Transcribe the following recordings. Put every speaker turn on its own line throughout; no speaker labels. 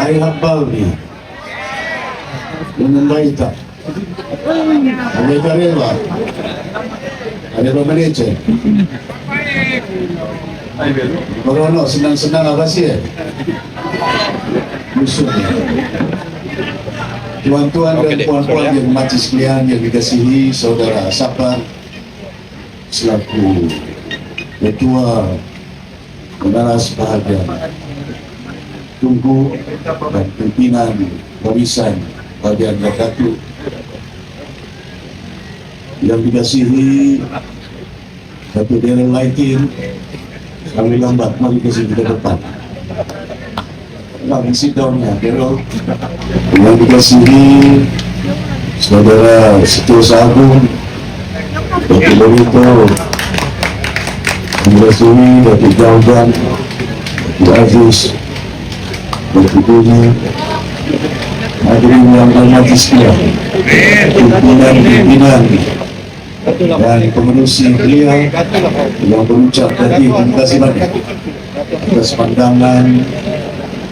Hari hambal ni dengan baik tak? Ada karela, ada manager. Kalau senang-senang apa sih? Musuh. Tuan-tuan dan puan-puan yang mati sekalian yang dikasihi saudara Sapar selaku ketua penaras bahagian Tunggu dan pimpinan barisan bagian Lakatu yang dikasihi satu daerah lain, kami lambat mari ke depan. Kami sit down ya, yang dikasihi saudara Setiausaha Agung, Dr. Lorito, dikasihi Dr. Jaudan, Dr. Aziz, Dr. Buni, hadirin yang hormati sekalian, pimpinan dan pengerusi beliau yang berucap tadi, terima kasih banyak atas pandangan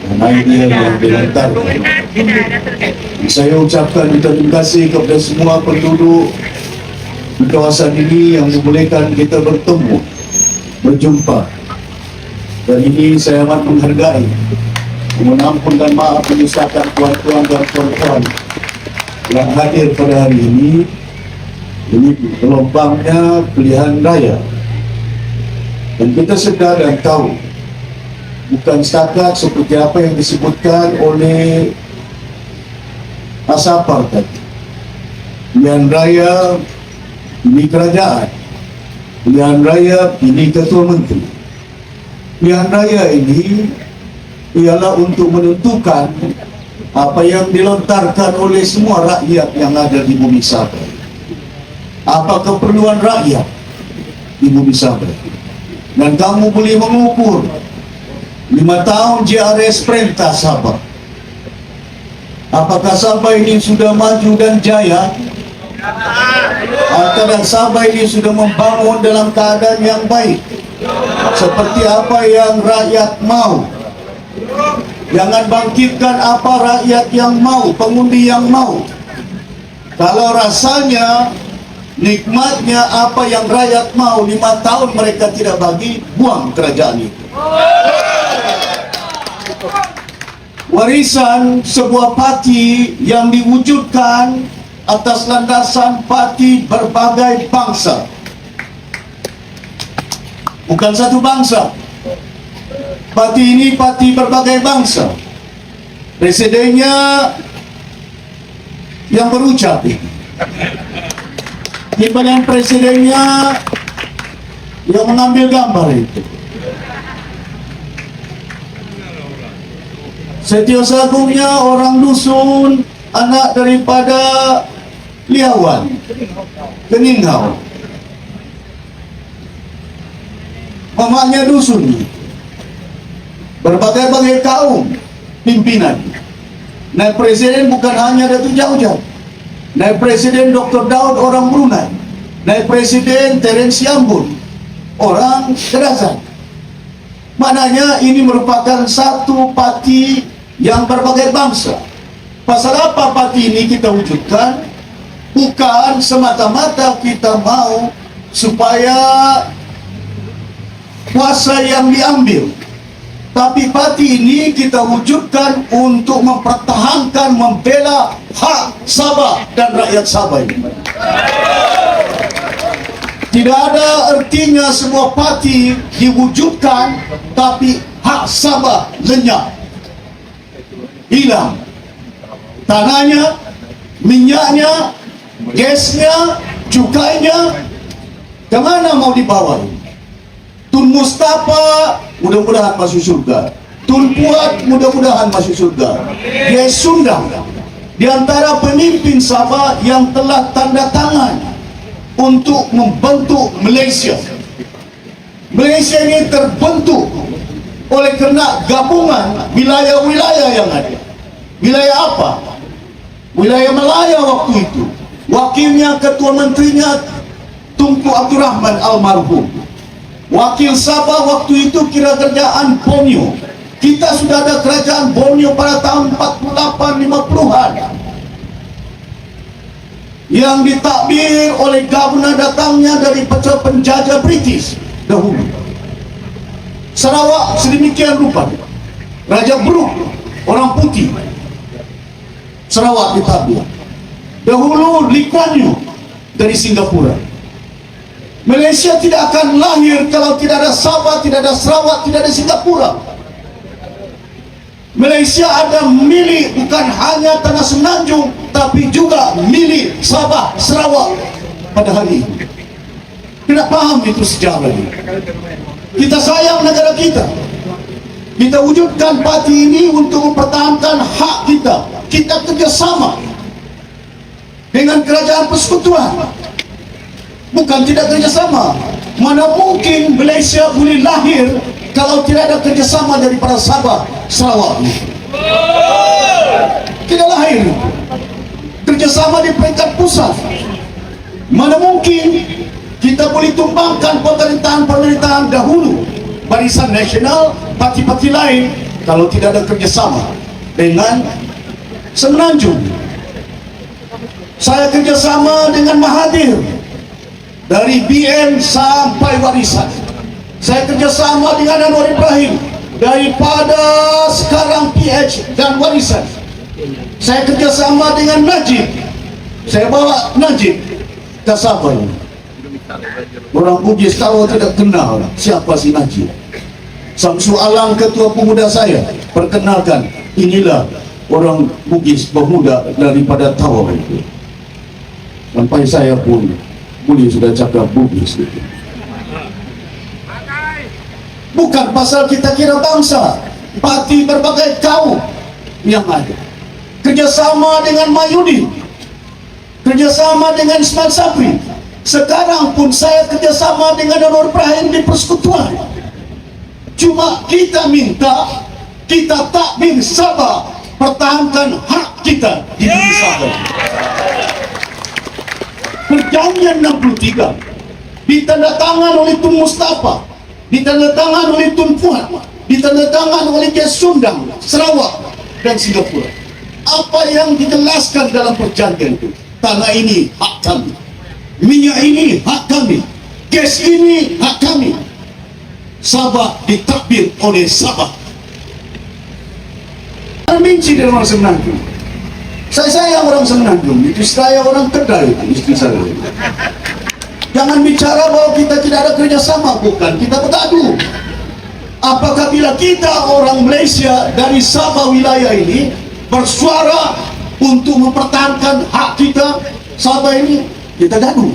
dan idea yang dilontarkan. Saya ucapkan terima kasih kepada semua penduduk di kawasan ini yang membolehkan kita bertemu, berjumpa, dan ini saya amat menghargai. Mohon ampun dan maaf menyusahkan tuan-tuan dan puan-puan yang hadir pada hari ini. Ini gelombangnya pilihan raya, dan kita sedar dan tahu bukan setakat seperti apa yang disebutkan oleh Asapar tadi. Pilihan raya ini kerajaan, pilihan raya ini ketua menteri. Pilihan raya ini ialah untuk menentukan apa yang dilontarkan oleh semua rakyat yang ada di bumi Sabah. Apa keperluan rakyat di bumi Sabah. Dan kamu boleh mengukur 5 tahun JRS perintah Sabah. Apakah Sabah ini sudah maju dan jaya? Atau Sabah ini sudah membangun dalam keadaan yang baik seperti apa yang rakyat mau? Jangan bangkitkan apa rakyat yang mau, pengundi yang mau. Kalau rasanya nikmatnya apa yang rakyat mau, 5 tahun mereka tidak bagi, buang kerajaan itu. Warisan sebuah parti yang diwujudkan atas landasan parti berbagai bangsa, bukan satu bangsa. Parti ini parti berbagai bangsa. Presidennya yang berucap ini, timbalan presidennya yang mengambil gambar itu. Setiausaha Agungnya orang dusun, anak daripada Liawan, Keningau. Mamanya dusun, berbagai-bagai kaum pimpinan. Naik presiden bukan hanya Datuk Jauh-Jauh. Naik presiden Dr. Daud orang Brunei. Naik presiden Terence Yambun orang Kedasan. Maknanya ini merupakan satu parti yang berbagai bangsa. Pasal apa parti ini kita wujudkan? Bukan semata-mata kita mau supaya kuasa yang diambil, tapi parti ini kita wujudkan untuk mempertahankan, membela hak Sabah dan rakyat Sabah ini. Tidak ada artinya sebuah parti diwujudkan tapi hak Sabah lenyap, hilang. Tanahnya, minyaknya, gasnya, cukainya, kemana mau dibawa? Tun Mustafa mudah-mudahan masuk surga, Tun Puat mudah-mudahan masuk surga. Dia Sunda di antara pemimpin Sabah yang telah tanda tangan untuk membentuk Malaysia. Malaysia ini terbentuk oleh kerana gabungan wilayah-wilayah yang ada. Wilayah apa? Wilayah Melaya waktu itu. Wakilnya, ketua menterinya Tunku Abdul Rahman almarhum. Wakil Sabah waktu itu kira kerajaan Borneo. Kita sudah ada kerajaan Borneo pada tahun 50-an yang ditakbir oleh governor datangnya dari penjajah British dahulu. Sarawak sedemikian rupa, Raja Brooke orang putih, Sarawak ditakbir. Dahulu Lee Kuan Yew dari Singapura. Malaysia tidak akan lahir kalau tidak ada Sabah, tidak ada Sarawak, tidak ada Singapura. Malaysia ada milik bukan hanya tanah Semenanjung, tapi juga milik Sabah, Sarawak pada hari ini. Tidak paham itu sejarah ini. Kita sayang negara kita. Kita wujudkan parti ini untuk mempertahankan hak kita. Kita kerjasama dengan kerajaan persekutuan, bukan tidak kerjasama. Mana mungkin Malaysia boleh lahir kalau tidak ada kerjasama daripada Sabah, Sarawak. Tidak lahir. Kerjasama di peringkat pusat. Mana mungkin kita boleh tumbangkan pemerintahan dahulu, Barisan Nasional, parti-parti lain, kalau tidak ada kerjasama dengan Semenanjung. Saya kerjasama dengan Mahathir dari BN sampai Warisan. Saya kerjasama dengan Anwar Ibrahim daripada sekarang PH dan Warisan. Saya kerjasama dengan Najib. Saya bawa Najib ke Sabah. Orang Bugis tahu tidak kenal siapa si Najib. Samsu Alang, ketua pemuda saya, perkenalkan, inilah orang Bugis pemuda daripada Tawau itu. Sampai saya pun boleh sudah cakap Bugis itu. Bukan pasal kita kira bangsa, parti berbagai kaum yang ada. Kerjasama dengan Mayudin, kerjasama dengan Ismail Sabri. Sekarang pun saya kerjasama dengan Anwar Ibrahim di persekutuan. Cuma kita minta, kita takbir Sabah, pertahankan hak kita di negeri Sabah. Perjanjian 63 ditandatangan oleh Tun Mustafa, ditandatangan oleh Tun Fuad, ditandatangan oleh Kes Sundang, Sarawak dan Singapura. Apa yang dijelaskan dalam perjanjian itu? Tanah ini hak kami, minyak ini hak kami, gas ini hak kami. Sabah ditakbir oleh Sabah. Saya benci dengan orang Semenanjung. Saya sayang orang Semenanjung. Itu saya orang Kedai, istri saya. Jangan bicara bahwa kita tidak ada kerjasama. Bukan, kita bergaduh. Apakah bila kita orang Malaysia dari Sabah wilayah ini bersuara untuk mempertahankan hak kita Sabah ini, kita gaduh.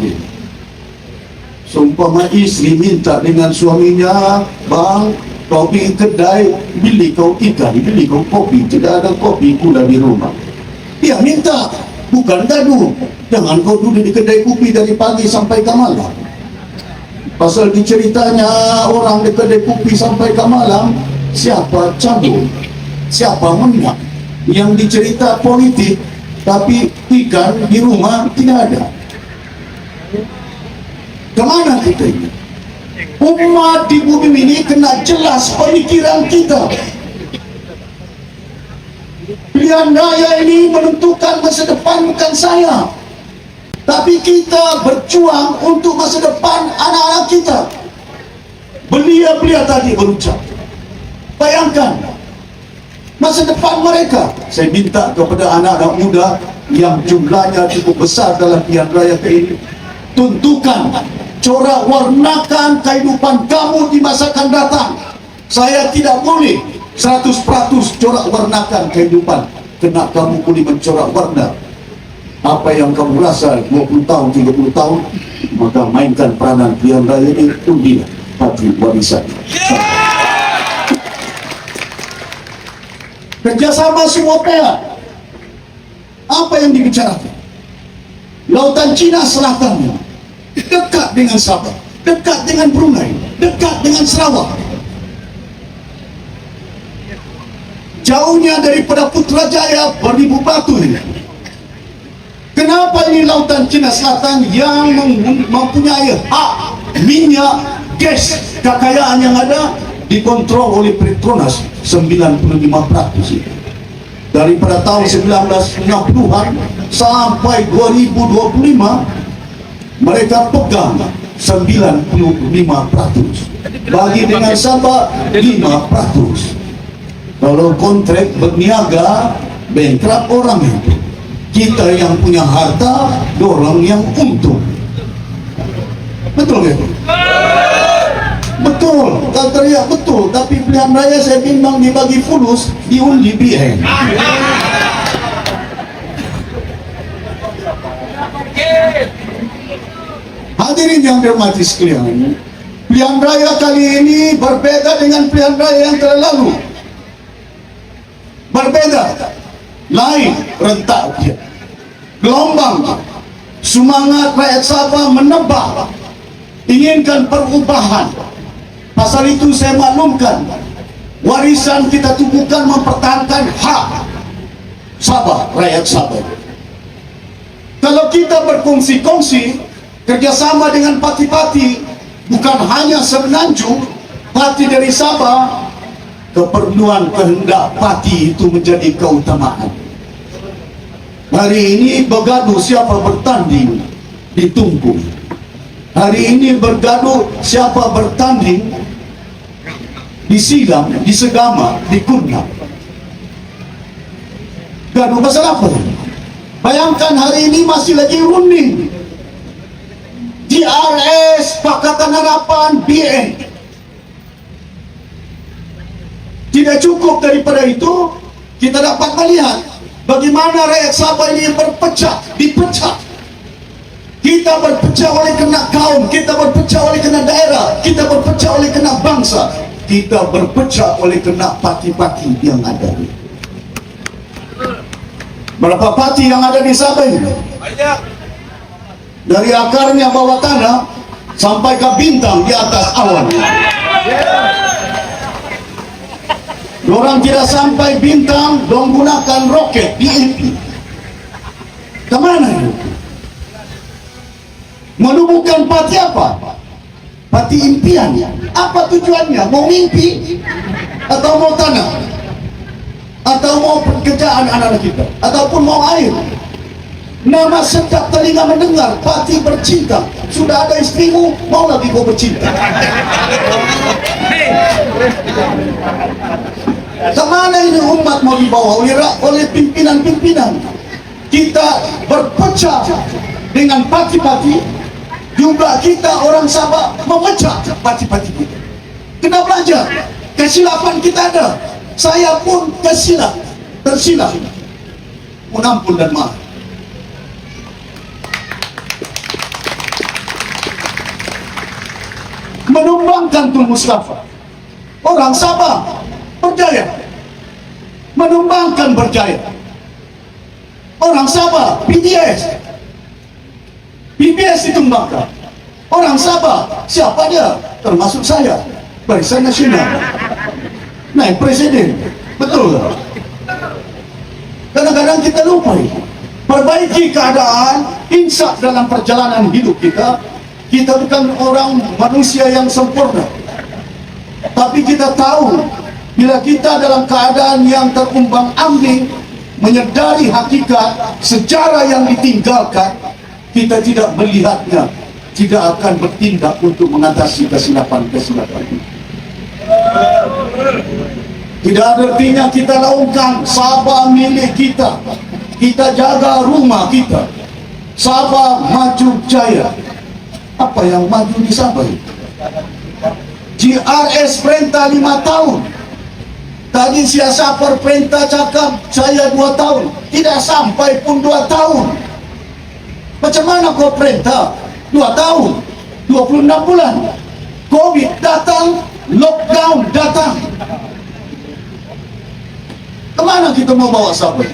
Seumpama istri minta dengan suaminya, bang, kau pergi kedai, beli kau ikan, beli kau kopi, tidak ada kopi pula di rumah. Dia minta, bukan gaduh. Jangan kau duduk di kedai kopi dari pagi sampai ke malam. Pasal diceritanya orang di kedai kopi sampai ke malam, siapa cabut, siapa menang. Yang dicerita politik, tapi ikan di rumah tidak ada. Kemana kita ini? Umat di bumi ini kena jelas pemikiran kita. Pilihan raya ini menentukan masa depan bukan saya, tapi kita berjuang untuk masa depan anak-anak kita. Belia-belia tadi berucap, bayangkan masa depan mereka. Saya minta kepada anak-anak muda yang jumlahnya cukup besar dalam pilihan raya ini, tentukan, corak warnakan kehidupan kamu di masa akan datang. Saya tidak boleh 100% corak warnakan kehidupan, kena kamu boleh mencorak warna apa yang kamu rasa 20 tahun, 30 tahun, maka mainkan peranan pilihan raya ini, undilah parti Warisan. Kerjasama semua pihak. Apa yang dibicarakan? Lautan Cina Selatan dekat dengan Sabah, dekat dengan Brunei, dekat dengan Sarawak. Jauhnya daripada Putrajaya beribu batu ini. Kenapa ini Lautan Cina Selatan yang mempunyai hak minyak, gas, kekayaan yang ada dikontrol oleh Petronas 95% itu. daripada tahun 1960-an sampai 2025 mereka pegang 95%, bagi dengan Sabah 5%. Kalau kontrak berniaga bankrupt orang itu, kita yang punya harta, dorang yang untung. Betul gitu? Betul, tak teriak betul. Tapi pilihan raya saya bimbang dibagi fulus, diundi BN. Hadirin yang dirahmati sekalian, pilihan raya kali ini berbeda dengan pilihan raya yang terlalu. Berbeda, lain rentaknya, gelombang, semangat rakyat Sabah menebak, inginkan perubahan. Pasal itu saya maklumkan, warisan kita itu bukan mempertahankan hak Sabah, rakyat Sabah. Kalau kita berkongsi-kongsi, kerjasama dengan parti-parti, bukan hanya semenanjung, parti dari Sabah, keperluan kehendak parti itu menjadi keutamaan. Hari ini bergaduh siapa bertanding ditunggu. Hari ini bergaduh siapa bertanding disilam, disegama, dikunam. Gaduh pasal apa? Bayangkan hari ini masih lagi runding DRS, Pakatan Harapan, BN. Tidak cukup daripada itu, kita dapat melihat bagaimana rakyat Sabah ini berpecah, dipecah. Kita berpecah oleh kena kaum, kita berpecah oleh kena daerah, kita berpecah oleh kena bangsa, kita berpecah oleh kena parti-parti yang ada. Berapa parti yang ada di Sabah ini? Banyak. Dari akarnya bawah tanah sampai ke bintang di atas awan. Orang tidak sampai bintang, dong gunakan roket BMP. Kemana itu? Menubuhkan parti apa? Parti impian. Apa tujuannya? Mau mimpi? Atau mau tanah? Atau mau pekerjaan anak-anak kita? Ataupun mau air? Nama sedap telinga mendengar, parti bercinta. Sudah ada istrimu, mau lagi kau bercinta? Kemana ini umat mau dibawa oleh pimpinan-pimpinan? Kita berpecah dengan parti-parti, juga kita orang Sabah memecah parti-parti kita. Kena belajar, kesilapan kita ada. Saya pun tersilap. Mohon ampun dan maaf. Menumbangkan Tun Mustafa, orang Sabah berjaya, menumbangkan berjaya. Orang Sabah PBS ditumbangkan. Orang Sabah siapa dia? Termasuk saya, Barisan Nasional, naik presiden. Betul tak? Kadang-kadang kita lupa perbaiki keadaan, insaf dalam perjalanan hidup kita. Kita bukan orang manusia yang sempurna, tapi kita tahu bila kita dalam keadaan yang terumbang-ambing, menyadari hakikat sejarah yang ditinggalkan, kita tidak melihatnya, tidak akan bertindak untuk mengatasi kesilapan-kesilapan ini. Tidak ada artinya kita laungkan Sabah milik kita, kita jaga rumah kita, Sabah maju jaya. Apa yang maju di Sabah? GRS perintah 5 tahun. Tadi siasat perintah cakap saya 2 tahun, tidak sampai pun 2 tahun. Macam mana kau perintah 2 tahun, 26 bulan? Covid datang, lockdown datang. Kemana kita mau bawa Sabah?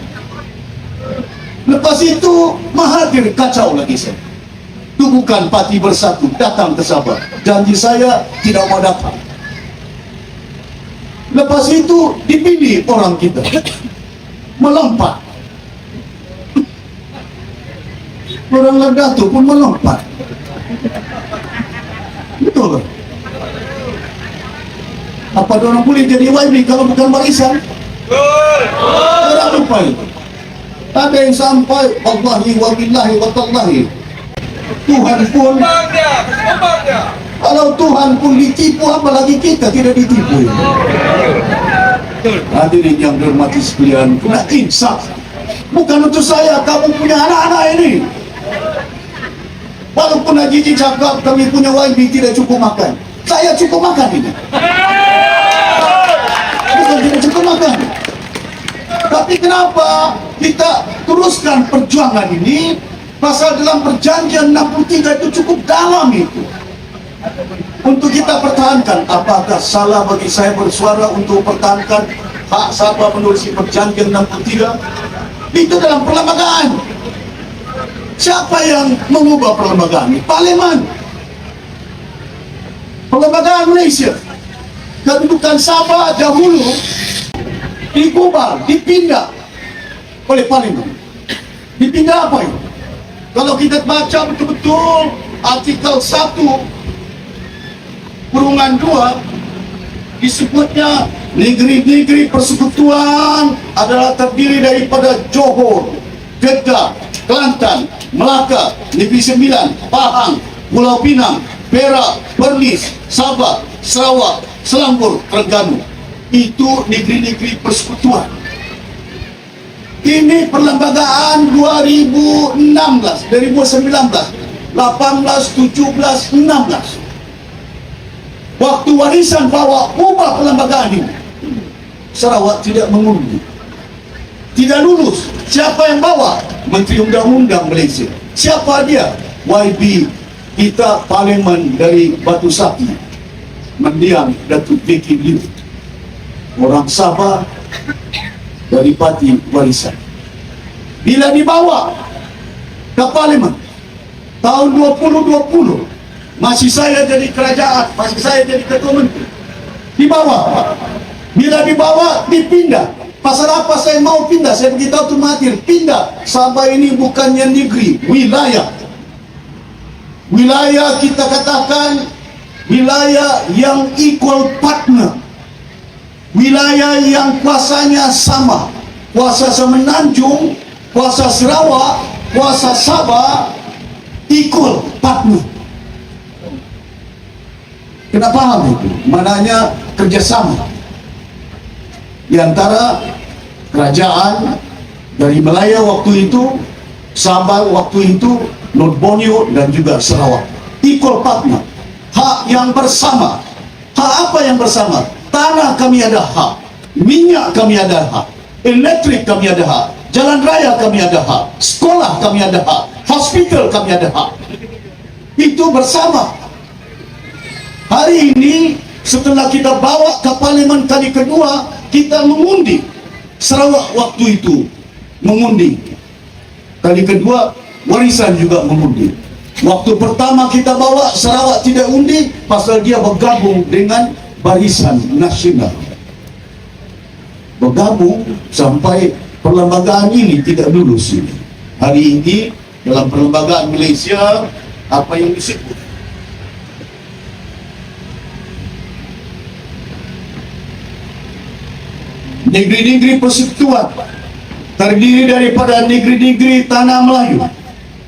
Lepas itu Mahathir kacau lagi saya. Itu bukan parti bersatu datang ke Sabah. Janji saya tidak mau datang. Lepas itu dipilih orang kita, melompat. Orang Lerdato pun melompat. Betul. Apa orang boleh jadi YB kalau bukan barisan? Orang apa itu? Ada yang sampai wallahi wa billahi wa tallahi, Tuhan pun, kalau Tuhan pun ditipu, apalagi kita tidak ditipu. Hadirin yang dihormati sekalian, kena insaf. Bukan untuk saya, kamu punya anak-anak ini. Walaupun Haji cakap kami punya YB tidak cukup makan, saya cukup makan ini. Bukan tidak cukup makan. Tapi kenapa kita teruskan perjuangan ini? Pasal dalam perjanjian 63 itu cukup dalam itu. Untuk kita pertahankan. Apakah salah bagi saya bersuara untuk pertahankan hak siapa menerusi perjanjian 63? Itu dalam perlembagaan. Siapa yang mengubah perlembagaan ini? Parlimen. Perlembagaan Malaysia. Kedudukan Sabah dahulu digubah, dipindah oleh Parlimen. Dipindah apa itu? Kalau kita baca betul-betul artikel 1 kurungan 2, disebutnya negeri-negeri persekutuan adalah terdiri daripada Johor, Kedah, Kelantan, Melaka, Negeri Sembilan, Pahang, Pulau Pinang, Perak, Perlis, Sabah, Sarawak, Selangor, Terengganu. Itu negeri-negeri persekutuan. Ini perlembagaan 2016, 2019, 18, 17, 16. Waktu warisan bawa ubah perlembagaan ini, Sarawak tidak mengundi, tidak lulus. Siapa yang bawa? Menteri Undang-Undang Malaysia. Siapa dia? YB kita, Parlimen dari Batu Sapi, mendiang Datuk Vicky Liu, orang Sabah dari parti warisan. Bila dibawa ke Parlimen tahun 2020, masih saya jadi kerajaan, masih saya jadi ketua menteri, dibawa. Bila dibawa, dipindah. Pasal apa saya mau pindah? Saya beritahu Tun Mahathir, pindah. Sabah ini bukannya negeri, wilayah. Wilayah kita katakan wilayah yang equal partner, wilayah yang kuasanya sama. Kuasa Semenanjung, kuasa Sarawak, kuasa Sabah equal partner. Kena paham itu? Maknanya kerjasama di antara kerajaan dari Melaya waktu itu, Sabah waktu itu, North Borneo dan juga Sarawak. Equal partner. Hak yang bersama. Hak apa yang bersama? Tanah kami ada hak, minyak kami ada hak, elektrik kami ada hak, jalan raya kami ada hak, sekolah kami ada hak, hospital kami ada hak. Itu bersama. Hari ini setelah kita bawa ke Parlimen kali kedua, kita mengundi. Sarawak waktu itu mengundi. Kali kedua warisan juga mengundi. Waktu pertama kita bawa, Sarawak tidak undi pasal dia bergabung dengan Barisan Nasional. Bergabung sampai perlembagaan ini tidak lulus ini. Hari ini dalam perlembagaan Malaysia, apa yang disebut negeri-negeri persekutuan terdiri daripada negeri-negeri tanah Melayu,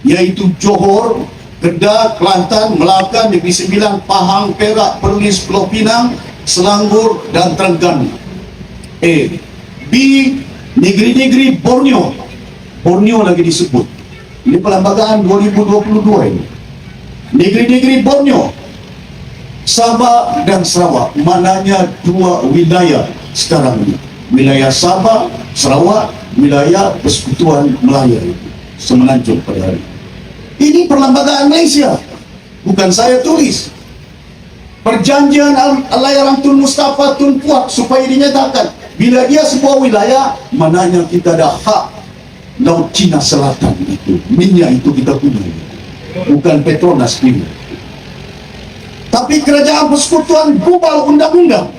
yaitu Johor, Kedah, Kelantan, Melaka, Negeri Sembilan, Pahang, Perak, Perlis, Pulau Pinang, Selangor dan Terengganu. B. Negeri-negeri Borneo. Borneo lagi disebut. Ini perlembagaan 2022 ini. Negeri-negeri Borneo, Sabah dan Sarawak, maknanya dua wilayah sekarang ini. Wilayah Sabah, Sarawak, wilayah persekutuan Melaya itu, Semenanjung pada hari ini. Perlembagaan Malaysia, bukan saya tulis. Perjanjian Allahyarham Tun Mustafa Tun Puat supaya dinyatakan bila dia sebuah wilayah, maknanya kita ada hak Laut Cina Selatan itu, minyak itu kita punya, bukan Petronas ini. Tapi kerajaan persekutuan gubal undang-undang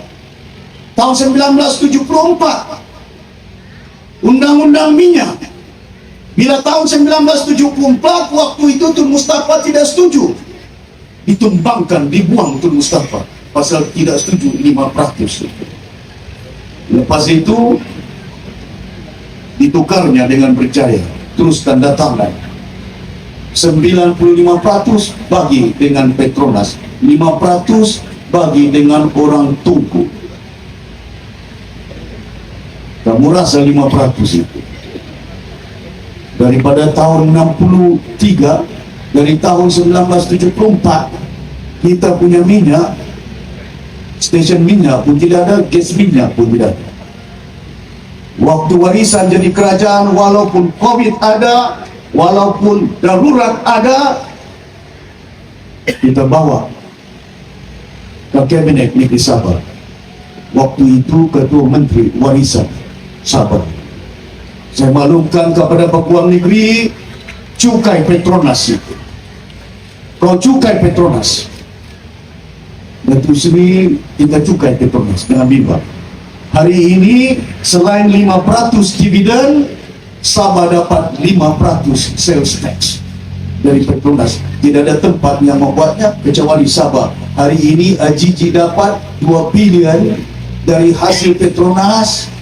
tahun 1974, undang-undang minyak. Bila tahun 1974 waktu itu Tun Mustafa tidak setuju, ditumbangkan, dibuang Tun Mustafa pasal tidak setuju 5%. Lepas itu ditukarnya dengan berjaya. Terus tanda tangan 95% bagi dengan Petronas, 5% bagi dengan orang Tunku. Kamu rasa 5% itu daripada tahun 63, dari tahun 1974 kita punya minyak, stesen minyak pun tidak ada, gas minyak pun tidak ada. Waktu warisan jadi kerajaan, walaupun COVID ada, walaupun darurat ada, kita bawa ke kabinet negeri Sabah. Waktu itu ketua menteri warisan Sabah. Saya maklumkan kepada Pakuan Negeri, cukai Petronas itu. Kalau cukai Petronas, Datuk Seri kita cukai Petronas dengan bimbang. Hari ini selain 5% dividen, Sabah dapat 5% sales tax dari Petronas. Tidak ada tempat yang membuatnya kecuali Sabah. Hari ini AJJ dapat 2 bilion dari hasil Petronas.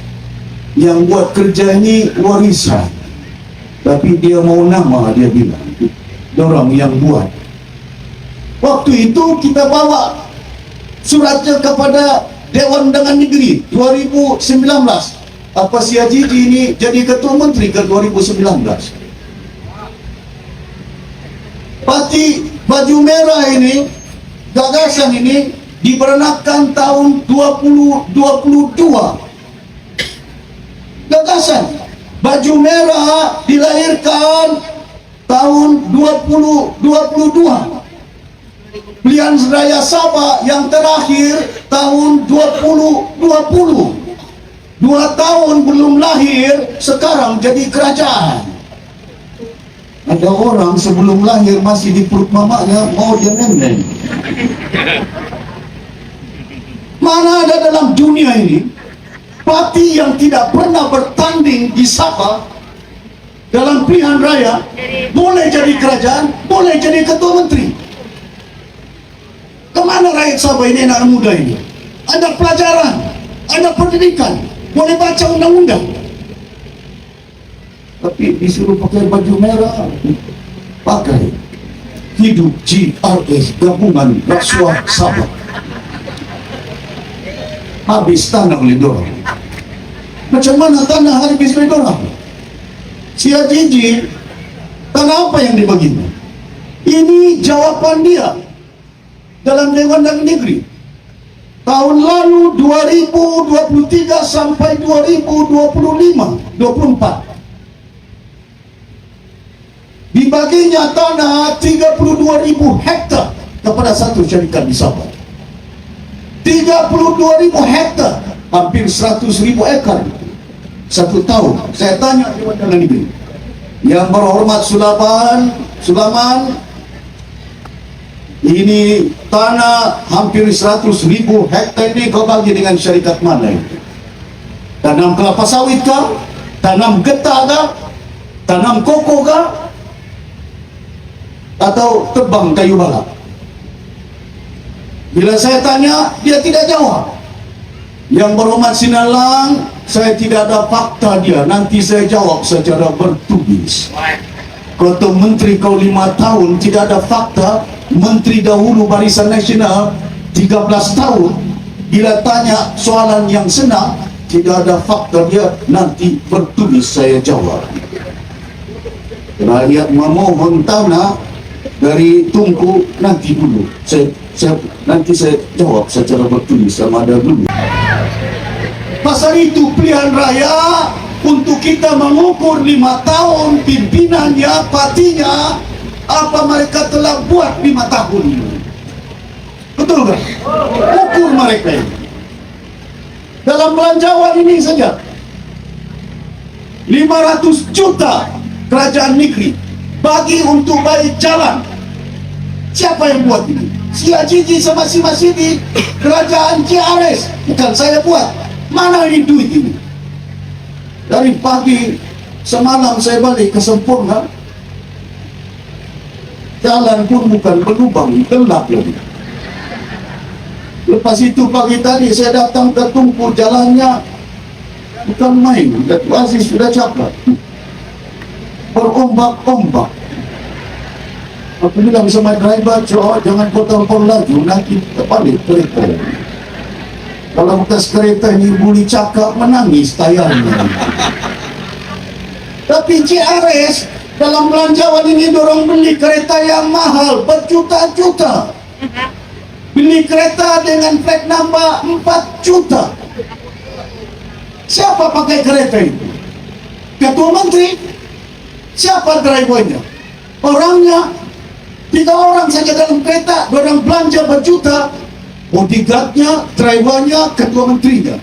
Yang buat kerja ini warisan, tapi dia mau nama, dia bilang dorang yang buat. Waktu itu kita bawa suratnya kepada Dewan Undangan Negeri 2019. Apa si AJJ ini jadi ketua menteri ke 2019. Parti baju merah ini, gagasan ini diberanakkan tahun 2022. Gagasan baju merah dilahirkan tahun 2022. Pilihan Raya Sabah yang terakhir tahun 2020. 2 tahun belum lahir, sekarang jadi kerajaan. Ada orang sebelum lahir masih di perut mamanya, mau dia nenek. Mana ada dalam dunia ini parti yang tidak pernah bertanding di Sabah dalam pilihan raya boleh jadi kerajaan, boleh jadi ketua menteri. Kemana rakyat Sabah ini, anak muda ini? Ada pelajaran, ada pendidikan, boleh baca undang-undang. Tapi disuruh pakai baju merah, pakai hidup GRS, Gabungan Rasuah Sabah. Habis tanah oleh dorang. Macam mana tanah habis oleh dorang? Si AJJ, tanah apa yang dibaginya? Ini jawaban dia dalam Dewan Undangan Negeri tahun lalu 2023 sampai 2024. Dibaginya tanah 32.000 hektar kepada satu syarikat di Sabah. 32.000 hektar, hampir 100.000 ekar. 1 tahun. Saya tanya di Dewan Undangan Negeri, yang berhormat Sulaman, ini tanah hampir 100.000 hektar ini kau bagi dengan syarikat mana itu? Tanam kelapa sawit kah? Tanam getah kah? Tanam koko kah? Atau tebang kayu balak? Bila saya tanya, dia tidak jawab. Yang berhormat Sinalang, saya tidak ada fakta dia. Nanti saya jawab secara bertulis. Ketua Menteri kau 5 tahun tidak ada fakta. Menteri dahulu Barisan Nasional 13 tahun. Bila tanya soalan yang senang, tidak ada fakta dia. Nanti bertulis saya jawab. Rakyat memohon tanah dari Tunku, nanti dulu nanti saya jawab secara bertulis sama ada dulu. Pasal itu pilihan raya untuk kita mengukur 5 tahun pimpinannya, partinya, apa mereka telah buat 5 tahun ini. Betul kan? Ukur mereka ini. Dalam belanjawan ini saja 500 juta kerajaan negeri bagi untuk baik jalan. Siapa yang buat ini? Si AJJ sama si Masidi, kerajaan GRS, bukan saya buat. Mana ini duit ini? Dari pagi semalam saya balik ke Sempurna, jalan pun bukan berlubang, gelap lagi. Lepas itu pagi tadi saya datang ke Tunku, jalannya bukan main. Datuk Aziz sudah cakap, berombak-ombak. Aku bilang sama driver, jangan kau telepon lagi, nanti terbalik kereta. Kalau bekas kereta ini boleh cakap, menangis tayarnya. Tapi CRS dalam belanjawan ini dorong beli kereta yang mahal berjuta-juta. Beli kereta dengan flag number 4 juta. Siapa pakai kereta itu? Ketua Menteri? Siapa drivernya? Orangnya 3 orang saja dalam kereta, orang belanja berjuta. Bodyguardnya, drivernya, ketua menterinya.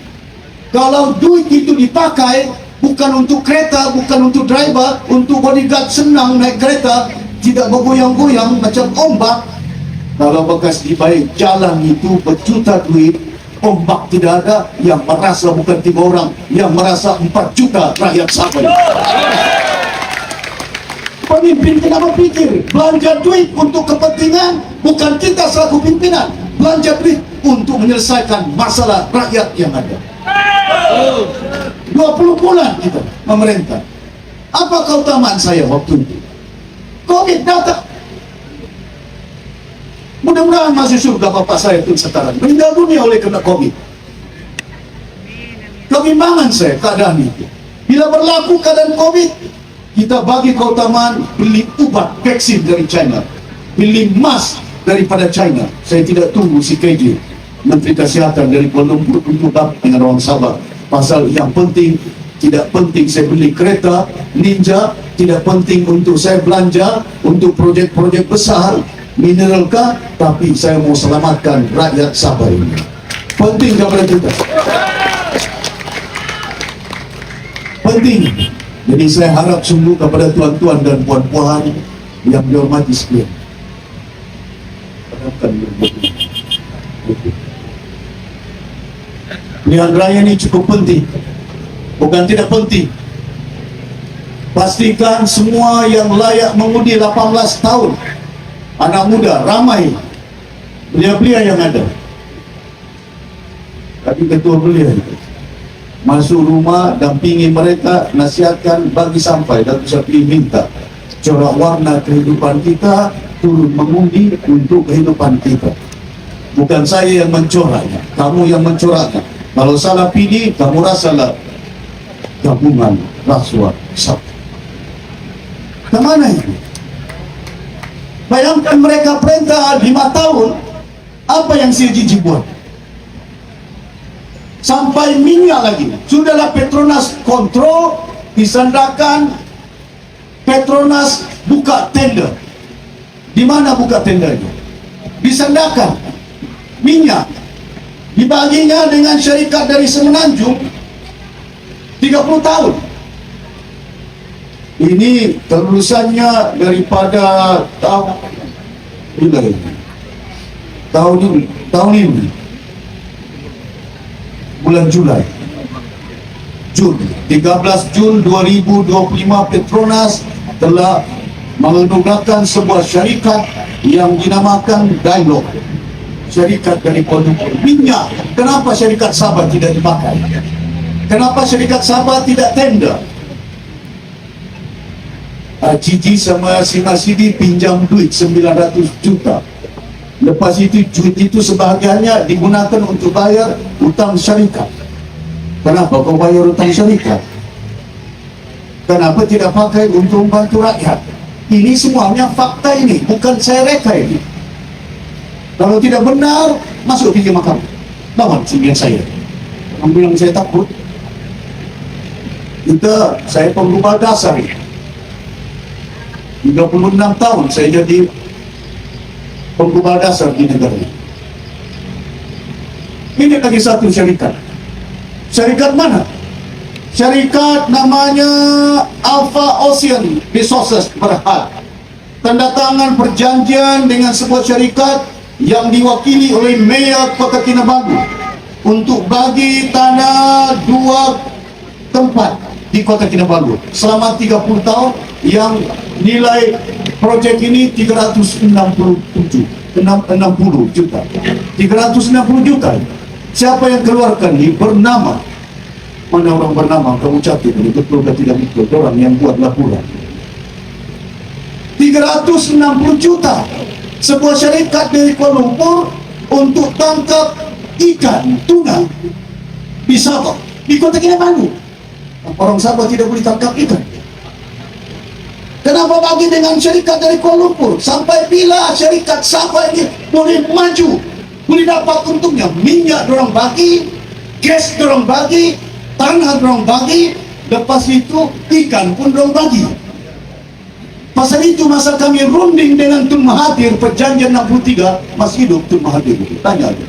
Kalau duit itu dipakai bukan untuk kereta, bukan untuk driver, untuk bodyguard senang naik kereta, tidak bergoyang-goyang macam ombak. Kalau bekas di baik jalan itu berjuta duit, ombak tidak ada, yang merasa bukan 3 orang, yang merasa 4 juta rakyat Sabah. Pemimpin kenapa pikir belanja duit untuk kepentingan, bukan kita selaku pimpinan belanja duit untuk menyelesaikan masalah rakyat yang ada. 20 bulan kita memerintah. Apa keutamaan saya waktu itu? Covid datang. Mudah-mudahan masuk surga bapak saya itu sekarang meninggal dunia oleh kena Covid. Kebimbangan saya keadaan itu. Bila berlaku keadaan Covid, kita bagi keutamaan beli ubat vaksin dari China, beli mask daripada China. Saya tidak tunggu si KJ Menteri Kesihatan dari Kuala Lumpur untuk dengan orang Sabah. Pasal yang penting, tidak penting saya beli kereta Ninja, tidak penting untuk saya belanja untuk projek-projek besar mineral kah, tapi saya mau selamatkan rakyat Sabah ini. Penting kepada kita, penting. Jadi saya harap sungguh kepada tuan-tuan dan puan-puan yang dihormati sekalian. Pilihan raya ini cukup penting, bukan tidak penting. Pastikan semua yang layak mengundi 18 tahun, anak muda, ramai belia-belia yang ada. Tapi ketua belia itu masuk rumah, dampingi mereka, nasihatkan, bagi sampai dan bisa pilih minta corak warna kehidupan kita, turun mengundi untuk kehidupan kita. Bukan saya yang mencoraknya, kamu yang mencoraknya. Kalau salah pilih, kamu rasalah gabungan rasuah satu. Kemana itu? Bayangkan mereka perintah 5 tahun, apa yang si Jiji buat? Sampai minyak lagi, sudahlah Petronas kontrol, disandarkan, Petronas buka tender. Di mana buka tendernya? Disandarkan minyak, dibaginya dengan syarikat dari Semenanjung 30 tahun. Ini terusannya daripada tahun ini bulan Julai, 13 Jun 2025, Petronas telah mengeluarkan sebuah syarikat yang dinamakan Dialog, syarikat dari Kuala Lumpur. Minyak, kenapa syarikat Sabah tidak dipakai? Kenapa syarikat Sabah tidak tender? Cici sama si Masidi pinjam duit 900 juta. Lepas itu duit itu sebahagiannya digunakan untuk bayar hutang syarikat. Kenapa kau bayar hutang syarikat? Kenapa tidak pakai untuk membantu rakyat? Ini semuanya fakta ini, bukan saya reka ini. Kalau tidak benar, masuk pergi mahkamah, lawan sendirian saya. Orang bilang saya takut. Saya penggubah dasar ini. 36 tahun saya jadi penggubah dasar di negara ini. Ini lagi satu syarikat. Syarikat mana? Syarikat namanya Alpha Ocean Resources Berhad. Tanda tangan perjanjian dengan sebuah syarikat yang diwakili oleh Mayor Kota Kinabalu untuk bagi tanah 2 tempat di Kota Kinabalu selama 30 tahun, yang nilai projek ini 360 juta. 360 juta. Siapa yang keluarkan ini? Bernama Mana orang bernama kamu catat ini betul atau tidak betul? Orang yang buat laporan 360 juta sebuah syarikat dari Kuala Lumpur untuk tangkap ikan tuna di Sabah, di Kota Kinabalu. Orang Sabah tidak boleh tangkap ikan. Kenapa bagi dengan syarikat dari Kuala Lumpur? Sampai bila syarikat Sabah ini boleh maju, boleh dapat untungnya? Minyak dorang bagi, gas dorang bagi, tanah dorang bagi, lepas itu ikan pun dorang bagi. Pasal itu masa kami runding dengan Tun Mahathir perjanjian 63 masih hidup Tun Mahathir. Tanya dia,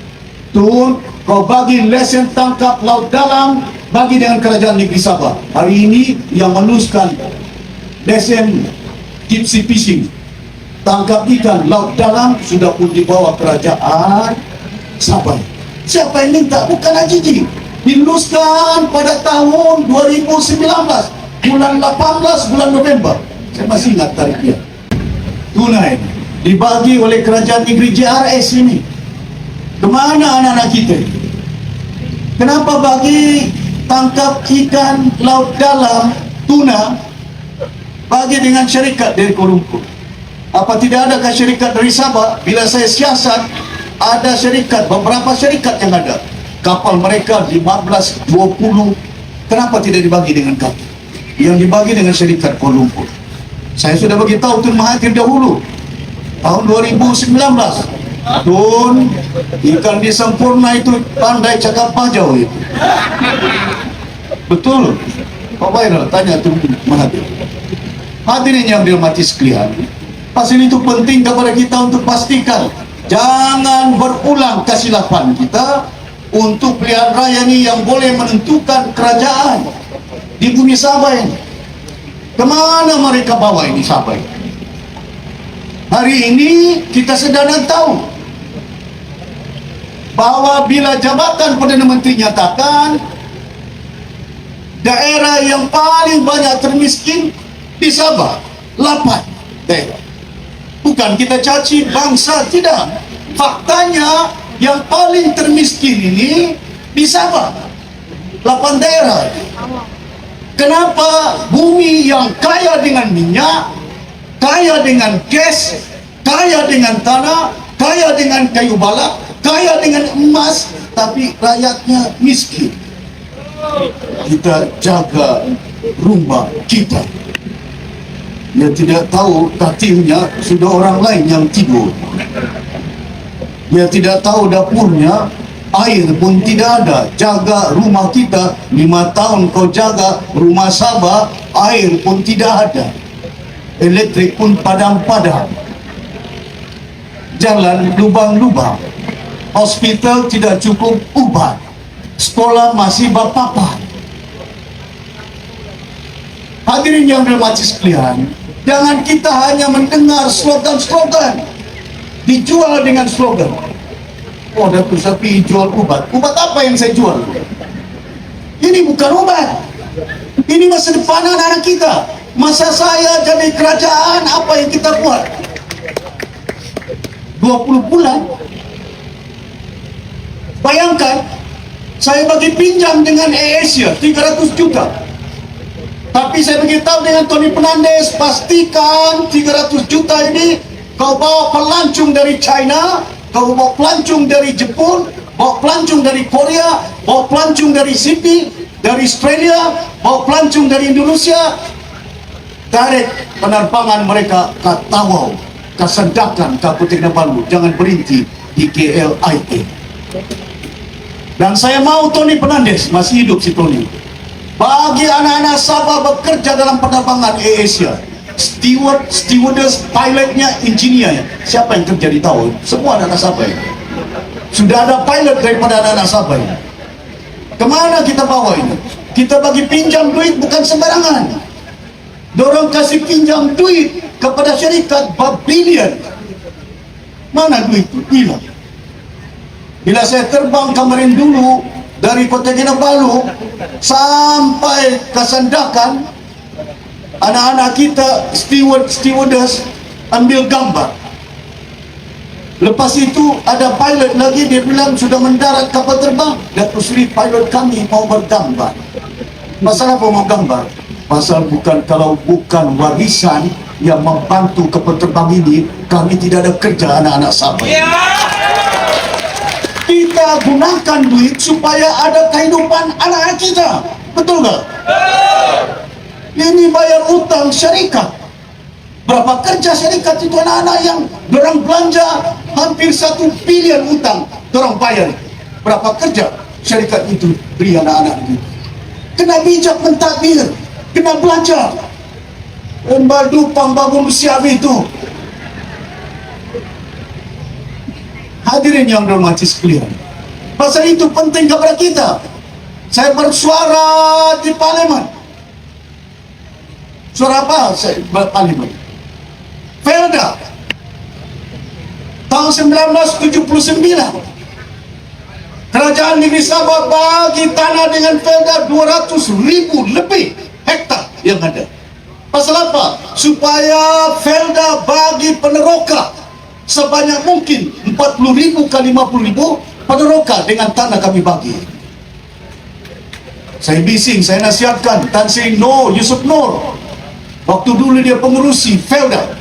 Tun, kau bagi lesen tangkap laut dalam bagi dengan kerajaan negeri Sabah. Hari ini yang meneruskan lesen deep sea fishing, tangkap ikan laut dalam sudah pun dibawa kerajaan Sabah. Siapa yang minta? Bukan AJJ. Diluluskan pada tahun 2019 bulan 18 bulan November. Saya masih ingat tariknya. Tunai dibagi oleh kerajaan negeri JRS ini. Kemana anak-anak kita? Kenapa bagi tangkap ikan laut dalam tuna bagi dengan syarikat dari Kuala Lumpur? Apa tidak adakah syarikat dari Sabah? Bila saya siasat, ada syarikat, beberapa syarikat yang ada. Kapal mereka 15, 20. Kenapa tidak dibagi dengan kami? Yang dibagi dengan syarikat Kuala Lumpur. Saya sudah beritahu Tun Mahathir dahulu tahun 2019. Tun, ikan di Sempurna itu pandai cakap pajau itu. Betul. Pak Bayral tanya Tun Mahathir. Hadirin yang dirahmati sekalian, pasal itu penting kepada kita untuk pastikan jangan berulang kesilapan kita untuk pilihan raya ini yang boleh menentukan kerajaan di bumi Sabah ini. Kemana mereka bawa ini Sabah ini? Hari ini kita sedang tahu bahwa bila jabatan Perdana Menteri nyatakan daerah yang paling banyak termiskin di Sabah 8 daerah. Bukan kita caci bangsa, tidak. Faktanya yang paling termiskin ini di Sabah 8 daerah. Kenapa bumi yang kaya dengan minyak, kaya dengan gas, kaya dengan tanah, kaya dengan kayu balak, kaya dengan emas, tapi rakyatnya miskin? Kita jaga rumah kita. Dia tidak tahu katilnya sudah orang lain yang tidur. Dia tidak tahu dapurnya, air pun tidak ada. Jaga rumah kita 5 tahun kau jaga rumah Sabah, air pun tidak ada, elektrik pun padam-padam, jalan lubang-lubang, hospital tidak cukup ubat, sekolah masih berpapan. Hadirin yang dirahmati sekalian, jangan kita hanya mendengar slogan-slogan dijual dengan slogan. Oh, Datuk Sapi jual ubat. Ubat apa yang saya jual? Ini bukan obat. Ini masa depan anak-anak kita. Masa saya jadi kerajaan, apa yang kita buat? 20 bulan. Bayangkan, saya bagi pinjam dengan AirAsia 300 juta. Tapi saya beritahu dengan Tony Fernandes, pastikan 300 juta ini kau bawa pelancong dari China, kau bawa pelancong dari Jepun, bawa pelancong dari Korea, bawa pelancong dari Sydney, dari Australia, bawa pelancong dari Indonesia. Tarik penerbangan mereka ke Tawau, ke Sandakan, ke Kota Kinabalu. Jangan berhenti di KLIA. Dan saya mau Tony Fernandes, masih hidup si Tony, bagi anak-anak Sabah bekerja dalam penerbangan AirAsia. Steward, stewardess, pilotnya, engineer. Siapa yang kerja di Tawau? Semua anak-anak Sabah. Sudah ada pilot daripada anak-anak Sabah. Kemana kita bawa ini? Kita bagi pinjam duit bukan sembarangan. Dorang kasih pinjam duit kepada syarikat berbilion. Mana duit itu? Hilang. Bila saya terbang kemarin dulu dari Kota Kinabalu sampai ke Sandakan, anak-anak kita steward, stewardess ambil gambar. Lepas itu ada pilot lagi, dia bilang sudah mendarat kapal terbang. Datuk Seri, pilot kami mau bergambar. Pasal apa mau gambar? Pasal kalau bukan warisan yang membantu kapal terbang ini, kami tidak ada kerja anak-anak Sabah. Kita gunakan duit supaya ada kehidupan anak-anak kita. Betul nggak? Ini bayar utang syarikat. Berapa kerja syarikat itu anak-anak yang dorang belanja hampir 1 bilion utang, dorang bayar. Berapa kerja syarikat itu beri anak-anak itu. Kena bijak mentadbir, kena belajar. Embadu pangbangun siap itu. Hadirin yang dirahmati sekalian, pasal itu penting kepada kita. Saya bersuara di parlimen. Suara apa saya berparlimen? Felda tahun 1979, Kerajaan Negeri Sabah bagi tanah dengan Felda 200,000 lebih hektar yang ada. Pasal apa? Supaya Felda bagi peneroka sebanyak mungkin 40,000 ke 50,000 peneroka dengan tanah kami bagi. Saya bising, saya nasihatkan Tan Sri Nur, Yusuf Nur, waktu dulu dia pengurusi Felda.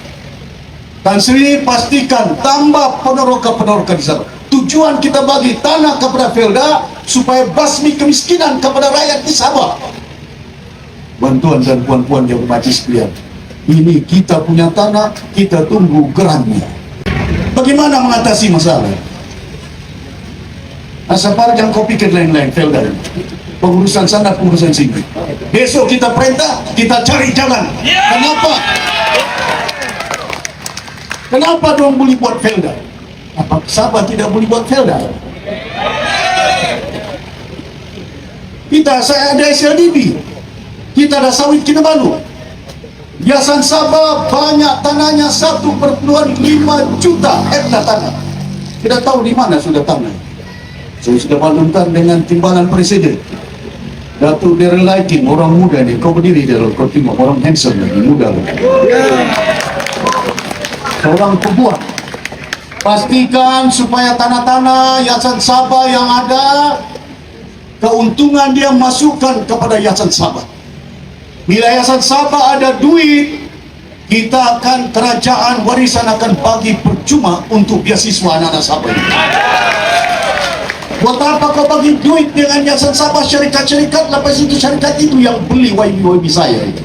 Tan Sri pastikan tambah peneroka-peneroka di sana. Tujuan kita bagi tanah kepada Felda supaya basmi kemiskinan kepada rakyat di Sabah. Bantuan dan puan-puan yang bermati sekalian, ini kita punya tanah, kita tunggu gerannya. Bagaimana mengatasi masalah? Asapar jangan kau pikir lain-lain Felda. Pengurusan sana, pengurusan sini. Besok kita perintah, kita cari jalan. Kenapa? Kenapa dong boleh buat Felda? Apa Sabah tidak boleh buat Felda? Saya ada SLDB, kita ada sawit Kinabalu. Yayasan Sabah banyak tanahnya 1,5 juta hektar tanah. Kita tahu di mana sudah tanah. Saya sudah maklumkan dengan timbalan Presiden. Datuk Derelaitin, orang muda ni, kau berdiri dia, kau tengok orang handsome lagi, muda lagi. Seorang pebuat. Pastikan supaya tanah-tanah Yayasan Sabah yang ada, keuntungan dia masukkan kepada Yayasan Sabah. Bila Yayasan Sabah ada duit, kita akan, kerajaan warisan akan bagi percuma untuk beasiswa anak-anak Sabah ini. Buat apa kau bagi duit dengan Yayasan Sabah, syarikat-syarikat, lepas itu syarikat itu yang beli YB saya itu.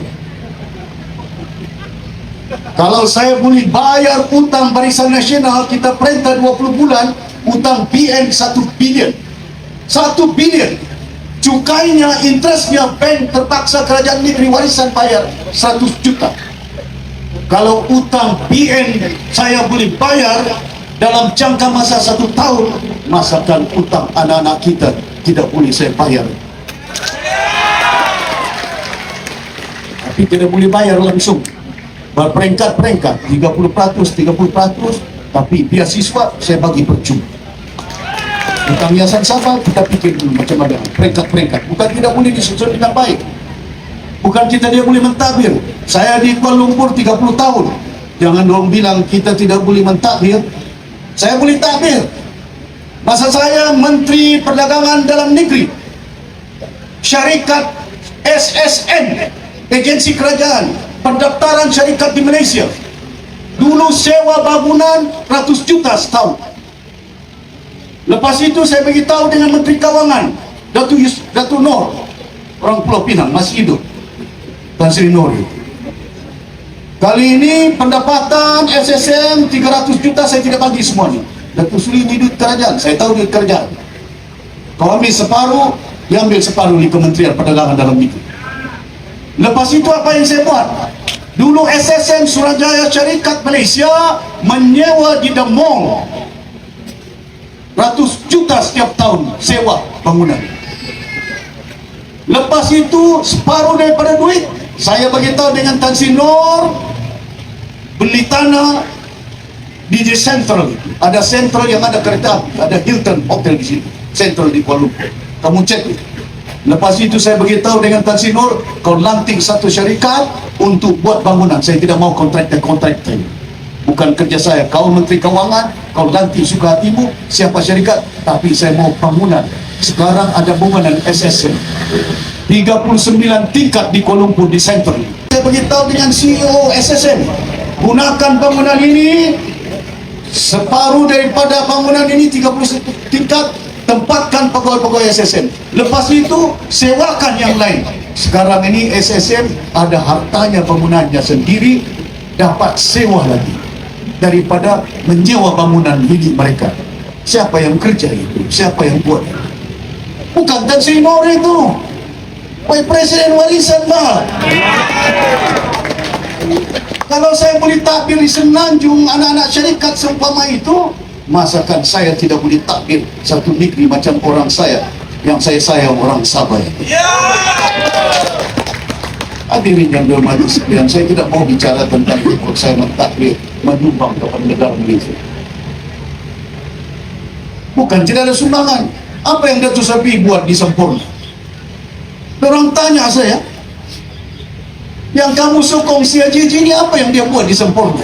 Kalau saya boleh bayar utang Barisan Nasional, kita perintah 20 bulan, utang PN 1 bilion. 1 bilion. Cukainya, interestnya, bank terpaksa kerajaan negeri warisan bayar 100 juta. Kalau utang PN saya boleh bayar dalam jangka masa 1 tahun, masakan utang anak-anak kita tidak boleh saya bayar. Tapi tidak boleh bayar langsung. Berperingkat-peringkat, 30%, tapi beasiswa saya bagi percuma. Utang Yayasan Sabah kita pikir dulu macam mana, peringkat-peringkat. Bukan tidak boleh disusun dengan baik. Bukan kita dia boleh mentadbir. Saya di Kuala Lumpur 30 tahun. Jangan dorang bilang kita tidak boleh mentadbir. Saya boleh tadbir. Masa saya Menteri Perdagangan Dalam Negeri, syarikat SSN, agensi kerajaan, pendaftaran syarikat di Malaysia. Dulu sewa bangunan ratus juta setahun. Lepas itu saya beritahu dengan Menteri Kawangan, Datuk Nur, orang Pulau Pinang, masih hidup, Tan Sri Nur. Kali ini pendapatan SSM 300 juta saya tidak bagi semuanya. Datuk Sri ini duit kerajaan, saya tahu duit kerajaan. Kau ambil separuh, dia ambil separuh di Kementerian Perdagangan Dalam Negeri. Lepas itu apa yang saya buat? Dulu SSM Suruhanjaya Syarikat Malaysia menyewa di The Mall ratus juta setiap tahun sewa bangunan. Lepas itu separuh daripada duit saya beritahu dengan Tan Sri Nur beli tanah di Central. Ada Central yang ada kereta, ada Hilton Hotel di sini, Central di Kuala Lumpur. Kamu cek itu. Lepas itu saya beritahu dengan Tan Sri Nur, kau lantik satu syarikat untuk buat bangunan. Saya tidak mau kontraktor. Bukan kerja saya, kau Menteri Keuangan, kau ganti suka hatimu, siapa syarikat, tapi saya mau bangunan. Sekarang ada bangunan SSM 39 tingkat di Kuala Lumpur di center. Saya beritahu dengan CEO SSM, gunakan bangunan ini, separuh daripada bangunan ini 31 tingkat, tempatkan pegawai-pegawai SSM. Lepas itu sewakan yang lain. Sekarang ini SSM ada hartanya, bangunannya sendiri, dapat sewa lagi daripada menyewa bangunan milik mereka. Siapa yang kerja itu? Siapa yang buat? Bukan Tan Sri Nur itu. Wahai Presiden warisan bah. Kalau saya boleh takbir di Semenanjung, anak-anak syarikat seumpama itu, masakan saya tidak boleh takbir satu negeri macam orang saya, yang saya sayang orang Sabah. Hadirin yang dihormati sekalian, saya tidak mau bicara tentang ikut saya mentakbir, menyumbang kepada negara Malaysia. Bukan tidak ada sumbangan. Apa yang Datuk Seri buat di Sempurna? Orang tanya saya, yang kamu sokong si Haji ini apa yang dia buat di Sempurna?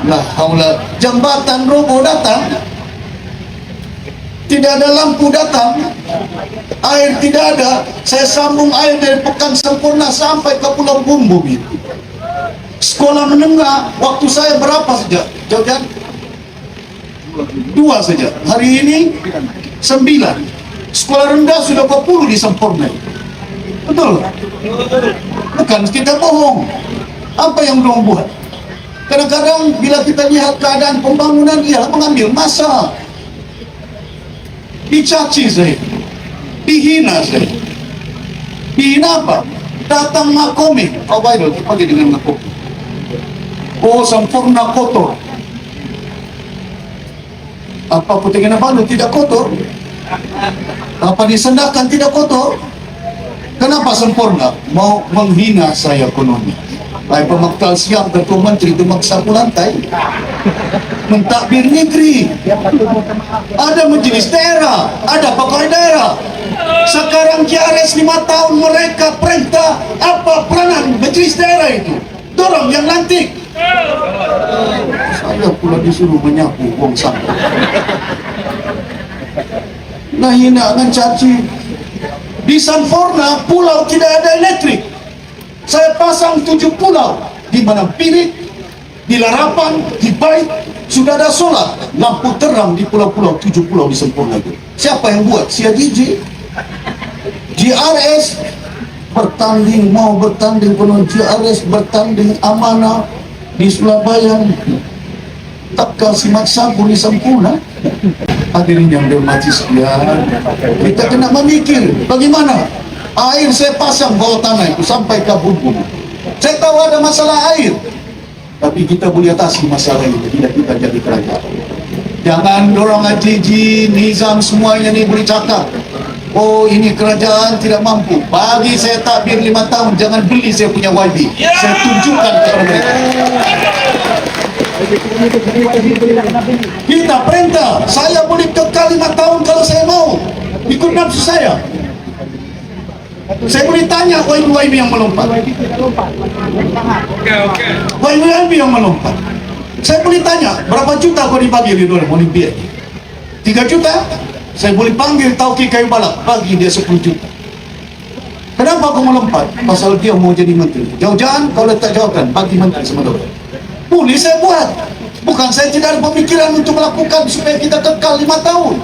Lah, haulah, jambatan roboh datang, tidak ada lampu datang, air tidak ada. Saya sambung air dari Pekan Sempurna sampai ke Pulau Bumbung itu. Sekolah menengah, waktu saya berapa saja? Jauh-jauh 2 saja. Hari ini 9. Sekolah rendah sudah 40 di Sempurna. Betul? Bukan kita bohong. Apa yang dorang buat? Kadang-kadang bila kita lihat keadaan pembangunan, ia mengambil masa. Dicaci saya, dihina saya. Dihina apa? Datang Makomi, apa itu? Pagi dengan Makomi. Oh, Sempurna kotor. Apa Putih Kinabalu tidak kotor? Apa disendakan tidak kotor? Kenapa Sempurna mau menghina saya kononnya? Hai pemaktal siap Ketua Menteri itu maksapu lantai, mentakbir negeri, ada majelis daerah, ada pegawai daerah. Sekarang JRS 5 tahun mereka perintah apa peranan majelis daerah itu? Dorong yang lantik. Saya pula disuruh menyapu buang sampah. Nah, hina dengan caci. Di Sempurna pulau tidak ada elektrik. Saya pasang 7 pulau, di mana Pirit, di Larapan, di Bait, sudah ada solar, lampu terang di pulau-pulau, 7 pulau di Sempurna itu. Siapa yang buat? Si AJJ. JRS bertanding, mau bertanding penuh. JRS bertanding amanah di Surabaya, tak kasih maksa di Sempurna. Hadirin yang dihormati sekalian, kita kena memikir bagaimana air saya pasang bawah tanah itu sampai ke Bumbung. Saya tahu ada masalah air, tapi kita boleh atasi masalah itu bila kita jadi kerajaan. Jangan dorong AJJ, Nizam semuanya ni boleh cakap, oh ini kerajaan tidak mampu. Bagi saya takbir 5 tahun, jangan beli saya punya YB. Saya tunjukkan kepada mereka. Kita perintah, saya boleh kekal 5 tahun kalau saya mau, ikut nafsu saya. Saya boleh tanya YB yang melompat, YB yang melompat. Saya boleh tanya, berapa juta kau dibagi di dalam Olimpiade? 3 juta? Saya boleh panggil Tauki Kayu Balak, bagi dia 10 juta. Kenapa kau melompat? Pasal dia mau jadi menteri. Jauh-jauh kau letak jawaban, bagi menteri semua. Boleh saya buat. Bukan saya tidak ada pemikiran untuk melakukan supaya kita kekal 5 tahun.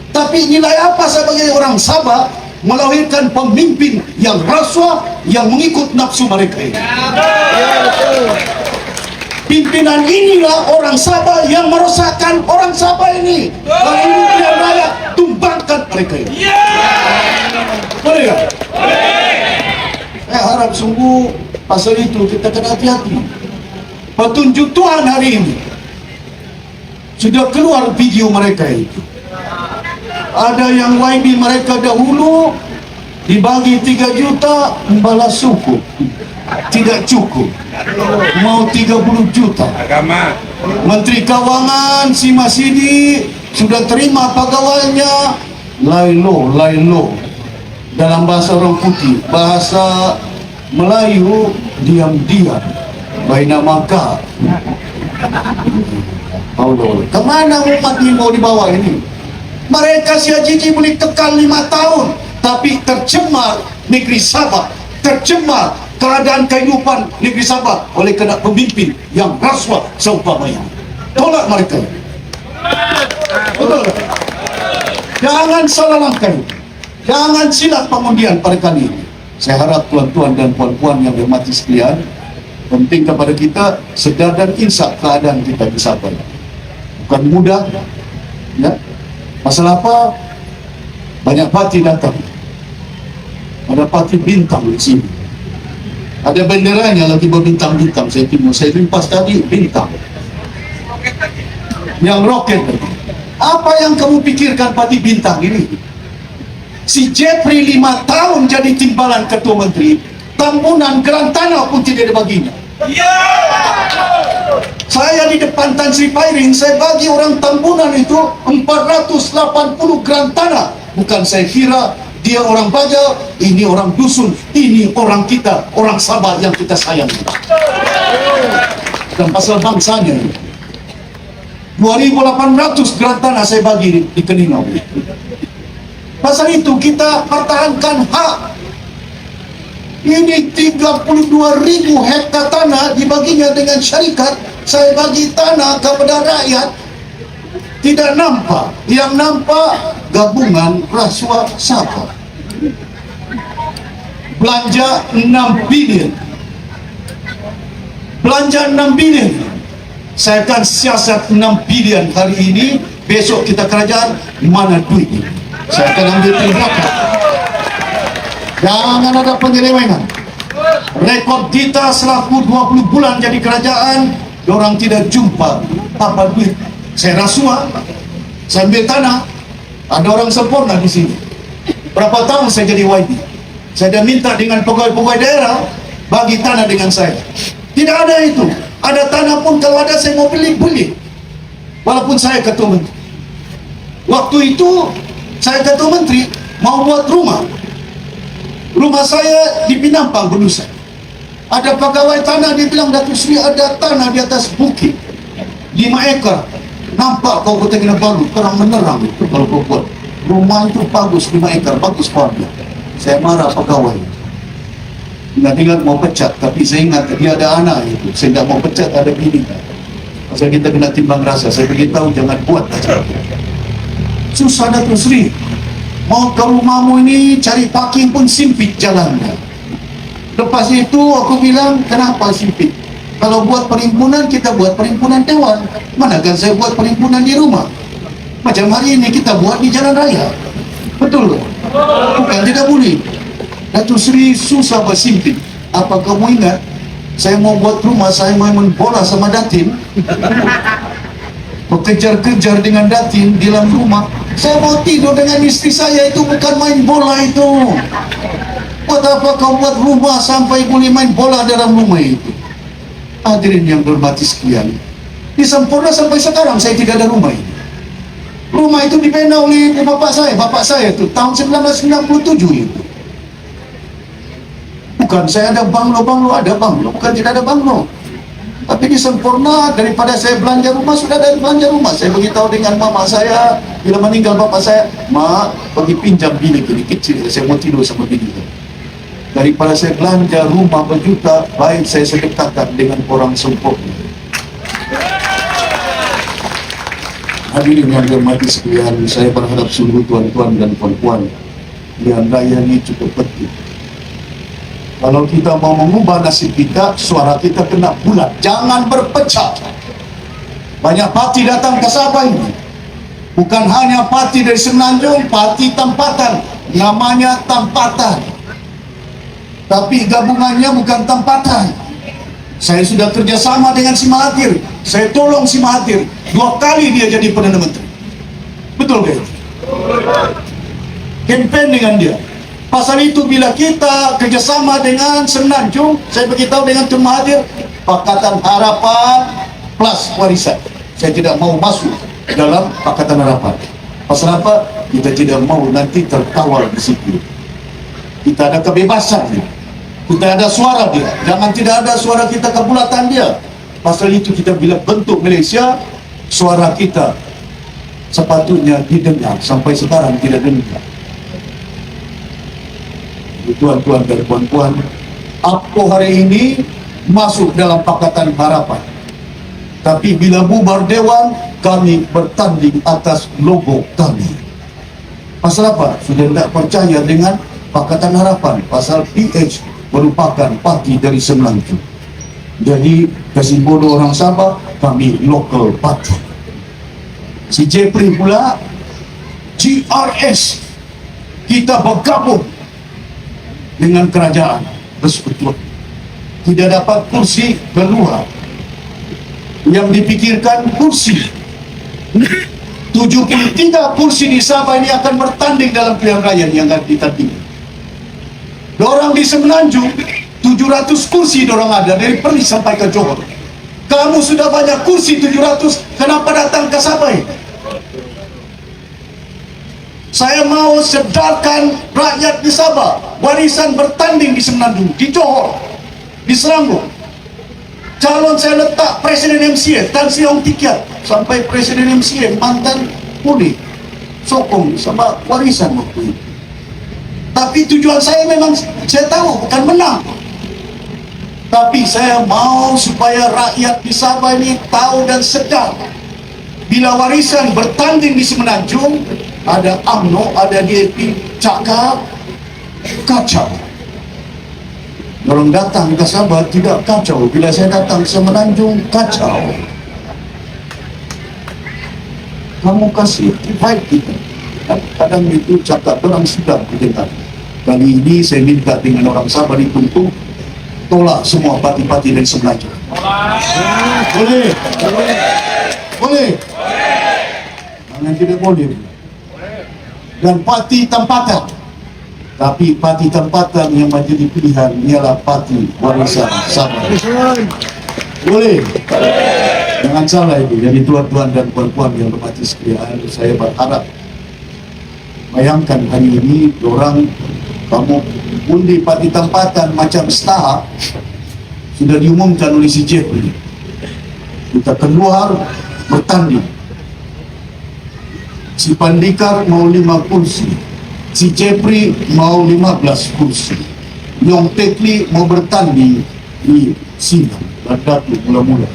Tapi nilai apa saya bagi orang Sabah melahirkan pemimpin yang rasuah, yang mengikut nafsu mereka ini. Pimpinan inilah orang Sabah yang merosakkan orang Sabah ini. Kalau ini pilihan rakyat, tumbangkan mereka ini. Boleh tak? Saya harap sungguh pasal itu kita kena hati-hati. Petunjuk Tuhan hari ini sudah keluar video mereka itu. Ada yang YB mereka dahulu dibagi 3 juta membalas suku, tidak cukup, mau 30 juta. Menteri Keuangan si Masidi sudah terima pegawainya lailo dalam bahasa orang putih, bahasa Melayu diam-diam. Baina maka Allah. Kemana umat ini mau dibawa ini? Mereka si Haji boleh kekal 5 tahun, tapi tercemar negeri Sabah, tercemar keadaan kehidupan negeri Sabah oleh kena pemimpin yang rasuah seumpamanya. Tolak mereka. Betul. Jangan salah langkah. Jangan silap pengundian pada kali ini. Saya harap tuan-tuan dan puan-puan yang bermati sekalian, penting kepada kita sedar dan insaf keadaan kita di Sabah. Bukan mudah, ya. Masalah apa? Banyak parti datang. Ada parti bintang di sini. Ada benderanya lagi berbintang-bintang. Saya limpas tadi bintang. Yang roket. Apa yang kamu pikirkan parti bintang ini? Si Jeffrey 5 tahun jadi timbalan ketua menteri, tambunan geran tanah pun tidak dibaginya. Saya di depan Tan Sri Pairing, saya bagi orang tambunan itu 480 geran tanah. Bukan saya kira dia orang Baja, ini orang dusun, ini orang kita, orang Sabah yang kita sayang. Dan pasal bangsanya 2.800 geran tanah saya bagi di Keningau. Pasal itu kita pertahankan hak. Ini 32.000 hektar tanah dibaginya dengan syarikat. Saya bagi tanah kepada rakyat. Tidak nampak. Yang nampak gabungan rasuah Sabah. Belanja 6 bilion. Belanja 6 bilion. Saya akan siasat 6 bilion hari ini. Besok kita kerajaan, mana duit ini? Saya akan ambil tindakan. Jangan ada penyelewengan. Rekod kita selaku 20 bulan jadi kerajaan, orang tidak jumpa apa duit. Saya rasuah, saya ambil tanah. Ada orang sempurna di sini. Berapa tahun saya jadi YB? Saya dah minta dengan pegawai-pegawai daerah bagi tanah dengan saya. Tidak ada itu. Ada tanah pun kalau ada saya mau beli. Walaupun saya ketua menteri. Waktu itu saya ketua menteri mau buat rumah. Rumah saya di Pinampang, Benusa. Ada pegawai tanah, dia bilang, Datuk Seri ada tanah di atas bukit 5 ekar. Nampak kau Kota Kinabalu, terang menerang itu kalau kau buat. Rumah itu bagus 5 ekar, bagus pohonnya. Saya marah pegawai. Ingat-ingat mau pecat, tapi saya ingat dia ada anak itu. Saya tidak mau pecat, ada bini. Pasal kita kena timbang rasa. Saya beritahu jangan buat acara. Susah Datuk Seri, mau ke rumahmu ini cari parking pun sempit jalannya. Lepas itu aku bilang, kenapa sempit? Kalau buat perhimpunan, kita buat perhimpunan dewan. Manakah saya buat perhimpunan di rumah? Macam hari ini kita buat di jalan raya. Betul? Bukan tidak boleh. Datuk Seri susah bersempit. Apa kamu ingat? Saya mau buat rumah, saya main bola sama Datin. Kejar-kejar dengan Datin di dalam rumah. Saya mau tidur dengan istri saya, itu bukan main bola itu. Buat apa kau buat rumah sampai boleh main bola dalam rumah itu? Hadirin yang bermati sekalian, di Sempurna sampai sekarang saya tidak ada rumah ini. Rumah itu dibina oleh bapak saya itu tahun 1997 itu. Bukan saya ada banglo, ada banglo, bukan tidak ada banglo. Tapi di Sempurna, daripada saya belanja rumah, sudah ada belanja rumah. Saya beritahu dengan mama saya, bila meninggal bapak saya, Mak, pergi pinjam bilik ini kecil, saya mau tidur sama bilik. Daripada saya belanja rumah berjuta, baik saya sedekahkan dengan orang Sempurna. Hadirin yang bermati sekalian, saya berharap seluruh tuan-tuan dan puan-puan, pilihan raya ini cukup penting. Kalau kita mau mengubah nasib kita, suara kita kena bulat, jangan berpecah. Banyak parti datang ke Sabah ini, bukan hanya parti dari Semenanjung, parti tempatan, namanya tempatan. Tapi gabungannya bukan tempatan. Saya sudah kerjasama dengan si Mahathir. Saya tolong si Mahathir 2 kali dia jadi Perdana Menteri. Betul ke? Kempen dengan dia. Pasal itu bila kita kerjasama dengan Semenanjung, saya beritahu dengan Tun Mahathir, Pakatan Harapan plus warisan. Saya tidak mau masuk dalam Pakatan Harapan. Pasal apa? Kita tidak mau nanti terkawal di situ. Kita ada kebebasan dia. Kita ada suara dia. Jangan tidak ada suara kita, kebulatan dia. Pasal itu kita bila bentuk Malaysia, suara kita sepatutnya didengar. Sampai sekarang tidak dengar. Tuan-tuan dan puan-puan, APKO hari ini masuk dalam Pakatan Harapan. Tapi bila bubar Dewan, kami bertanding atas logo kami. Pasal apa? Sudah tidak percaya dengan Pakatan Harapan. Pasal PH merupakan parti dari Semenanjung. Jadi kasih bodoh orang Sabah, kami local party. Si Jepri pula GRS, kita bergabung dengan kerajaan bersekutu. Tidak dapat kursi keluar. Yang dipikirkan kursi. 73 kursi di Sabah ini akan bertanding dalam pilihan raya yang akan ditanding. Dorang di Semenanjung 700 kursi dorang ada dari Perlis sampai ke Johor. Kamu sudah banyak kursi 700, kenapa datang ke Sabah? Saya mau sedarkan rakyat di Sabah. Warisan bertanding di Semenanjung, di Johor, di Selangor. Calon saya letak Presiden MCA Tan Sri Ong Tikiat sampai Presiden MCA mantan Puli sokong sama warisan waktu itu. Tapi tujuan saya memang saya tahu bukan menang. Tapi saya mau supaya rakyat di Sabah ini tahu dan sedar. Bila warisan bertanding di Semenanjung, ada UMNO, ada DAP, cakap, kacau. Orang datang ke Sabah tidak kacau. Bila saya datang ke Semenanjung, kacau. Kamu kasih vibe kita. Kadang itu cakap orang sudah mendengar. Kali ini saya minta dengan orang Sabah dituntut tolak semua parti-parti dari Semenanjung. Boleh? Boleh? Jangan tidak boleh. Dan parti tempatan. Tapi parti tempatan yang menjadi pilihan ialah parti warisan Sabah. Boleh? Jangan salah itu. Jadi tuan-tuan dan puan-puan yang hormati sekalian, saya berharap bayangkan hari ini orang kamu undi parti tempatan macam setahap sudah diumumkan oleh si Jeffrey. Kita keluar bertanding. Si Pandikar mau 5 kursi, si Jeffrey mau 15 kursi, Yong Tekli mau bertanding di Sinang dan Datuk mula-mula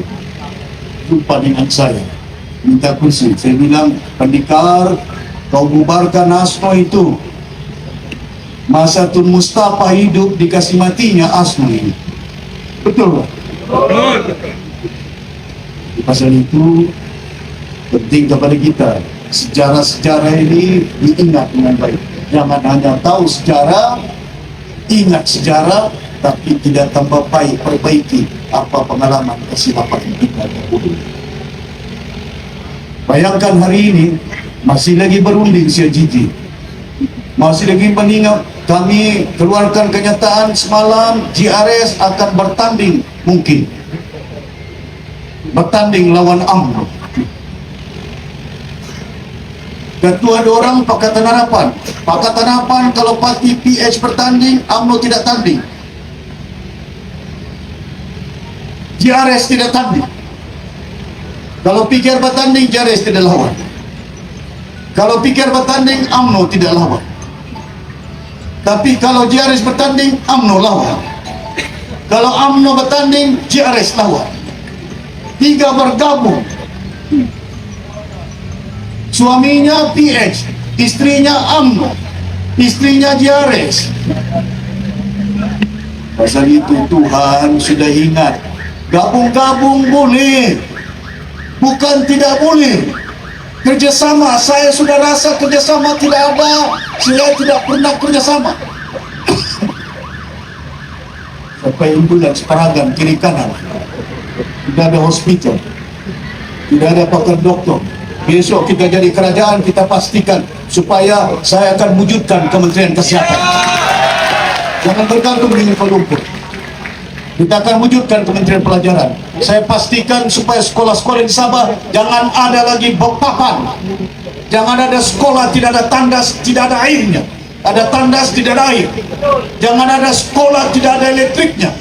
jumpa dengan saya minta kursi. Saya bilang, Pandikar, kau bubarkan ASNO itu. Masa Tun Mustafa hidup dikasih matinya ASNO ini. Betul tak? Pasal itu penting kepada kita sejarah-sejarah ini diingat dengan baik. Jangan hanya tahu sejarah, ingat sejarah, tapi tidak tambah baik, perbaiki apa pengalaman kesilapan kita dahulu. Bayangkan hari ini masih lagi berunding si Jiji, masih lagi mengingat. Kami keluarkan kenyataan semalam GRS akan bertanding, mungkin bertanding lawan UMNO. Ketua dorang Pakatan Harapan. Pakatan Harapan kalau parti PH bertanding, UMNO tidak tanding. GRS tidak tanding. Kalau PKR bertanding, GRS tidak lawan. Kalau PKR bertanding, UMNO tidak lawan. Tapi kalau GRS bertanding, UMNO lawan. Kalau UMNO bertanding, GRS lawan. 3 bergabung. Suaminya PH, istrinya UMNO, istrinya GRS. Pasal itu Tuhan sudah ingat, gabung-gabung boleh, bukan tidak boleh. Kerjasama, saya sudah rasa kerjasama tidak ada. Saya tidak pernah kerjasama. Sampai ambulans Paragan kiri kanan, tidak ada hospital, tidak ada pakar doktor. Besok kita jadi kerajaan, kita pastikan supaya saya akan wujudkan Kementerian Kesehatan. Jangan bergantung dengan Kuala Lumpur. Kita akan wujudkan Kementerian Pelajaran. Saya pastikan supaya sekolah-sekolah di Sabah jangan ada lagi papan. Jangan ada sekolah tidak ada tandas, tidak ada airnya. Ada tandas, tidak ada air. Jangan ada sekolah tidak ada elektriknya.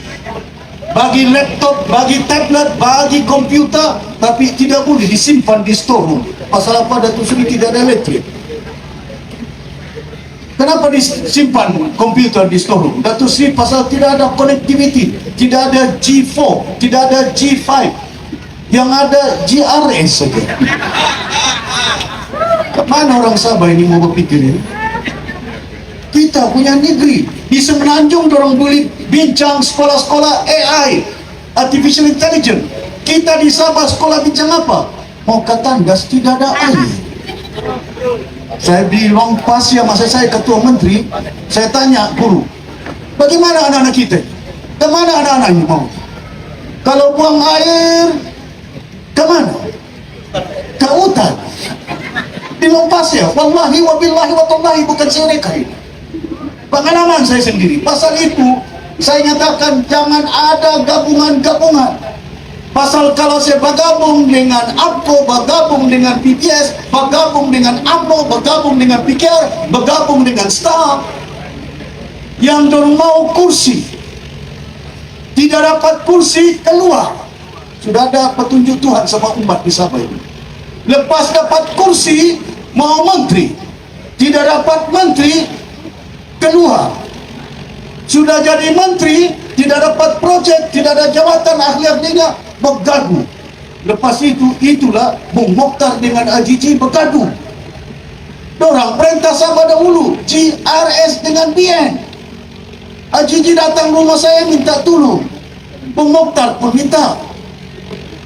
bagi laptop, bagi tablet, bagi komputer, tapi tidak boleh disimpan di storeroom. Pasal apa? Datuk Seri tidak ada elektrik. Kenapa disimpan komputer di storeroom? Datuk Seri pasal tidak ada connectivity, tidak ada G4, tidak ada G5, yang ada GRS saja. Kemana orang Sabah ini mau berpikir ini? Kita punya negeri di Semenanjung, dorong boleh bincang sekolah-sekolah AI, Artificial Intelligence. Kita di Sabah sekolah bincang apa? Mau kata gas tidak ada air. Saya di Long Pasir masa saya ketua menteri, saya tanya guru, bagaimana anak-anak kita? Kemana anak-anak ini mau? Kalau buang air, kemana? Ke hutan. Di Long Pasir, wallahi wabillahi watallahi, bukan saya reka ini. Pengalaman saya sendiri. Pasal itu saya nyatakan jangan ada gabungan-gabungan. Pasal kalau saya bergabung dengan APCO, bergabung dengan PPS, bergabung dengan AMNO, bergabung dengan PKR, bergabung dengan staff yang dorong mau kursi, tidak dapat kursi, keluar. Sudah ada petunjuk Tuhan sama umat di Sabah ini. Lepas dapat kursi, mau menteri, tidak dapat menteri, keluar. Sudah jadi menteri, tidak dapat projek, tidak ada jawatan ahli-ahlinya, bergaduh. Lepas itu, itulah Bung Mokhtar dengan AJJ bergaduh. Dorang perintah Sabah dahulu, GRS dengan BN. AJJ datang rumah saya minta tolong, Bung Mokhtar pun minta.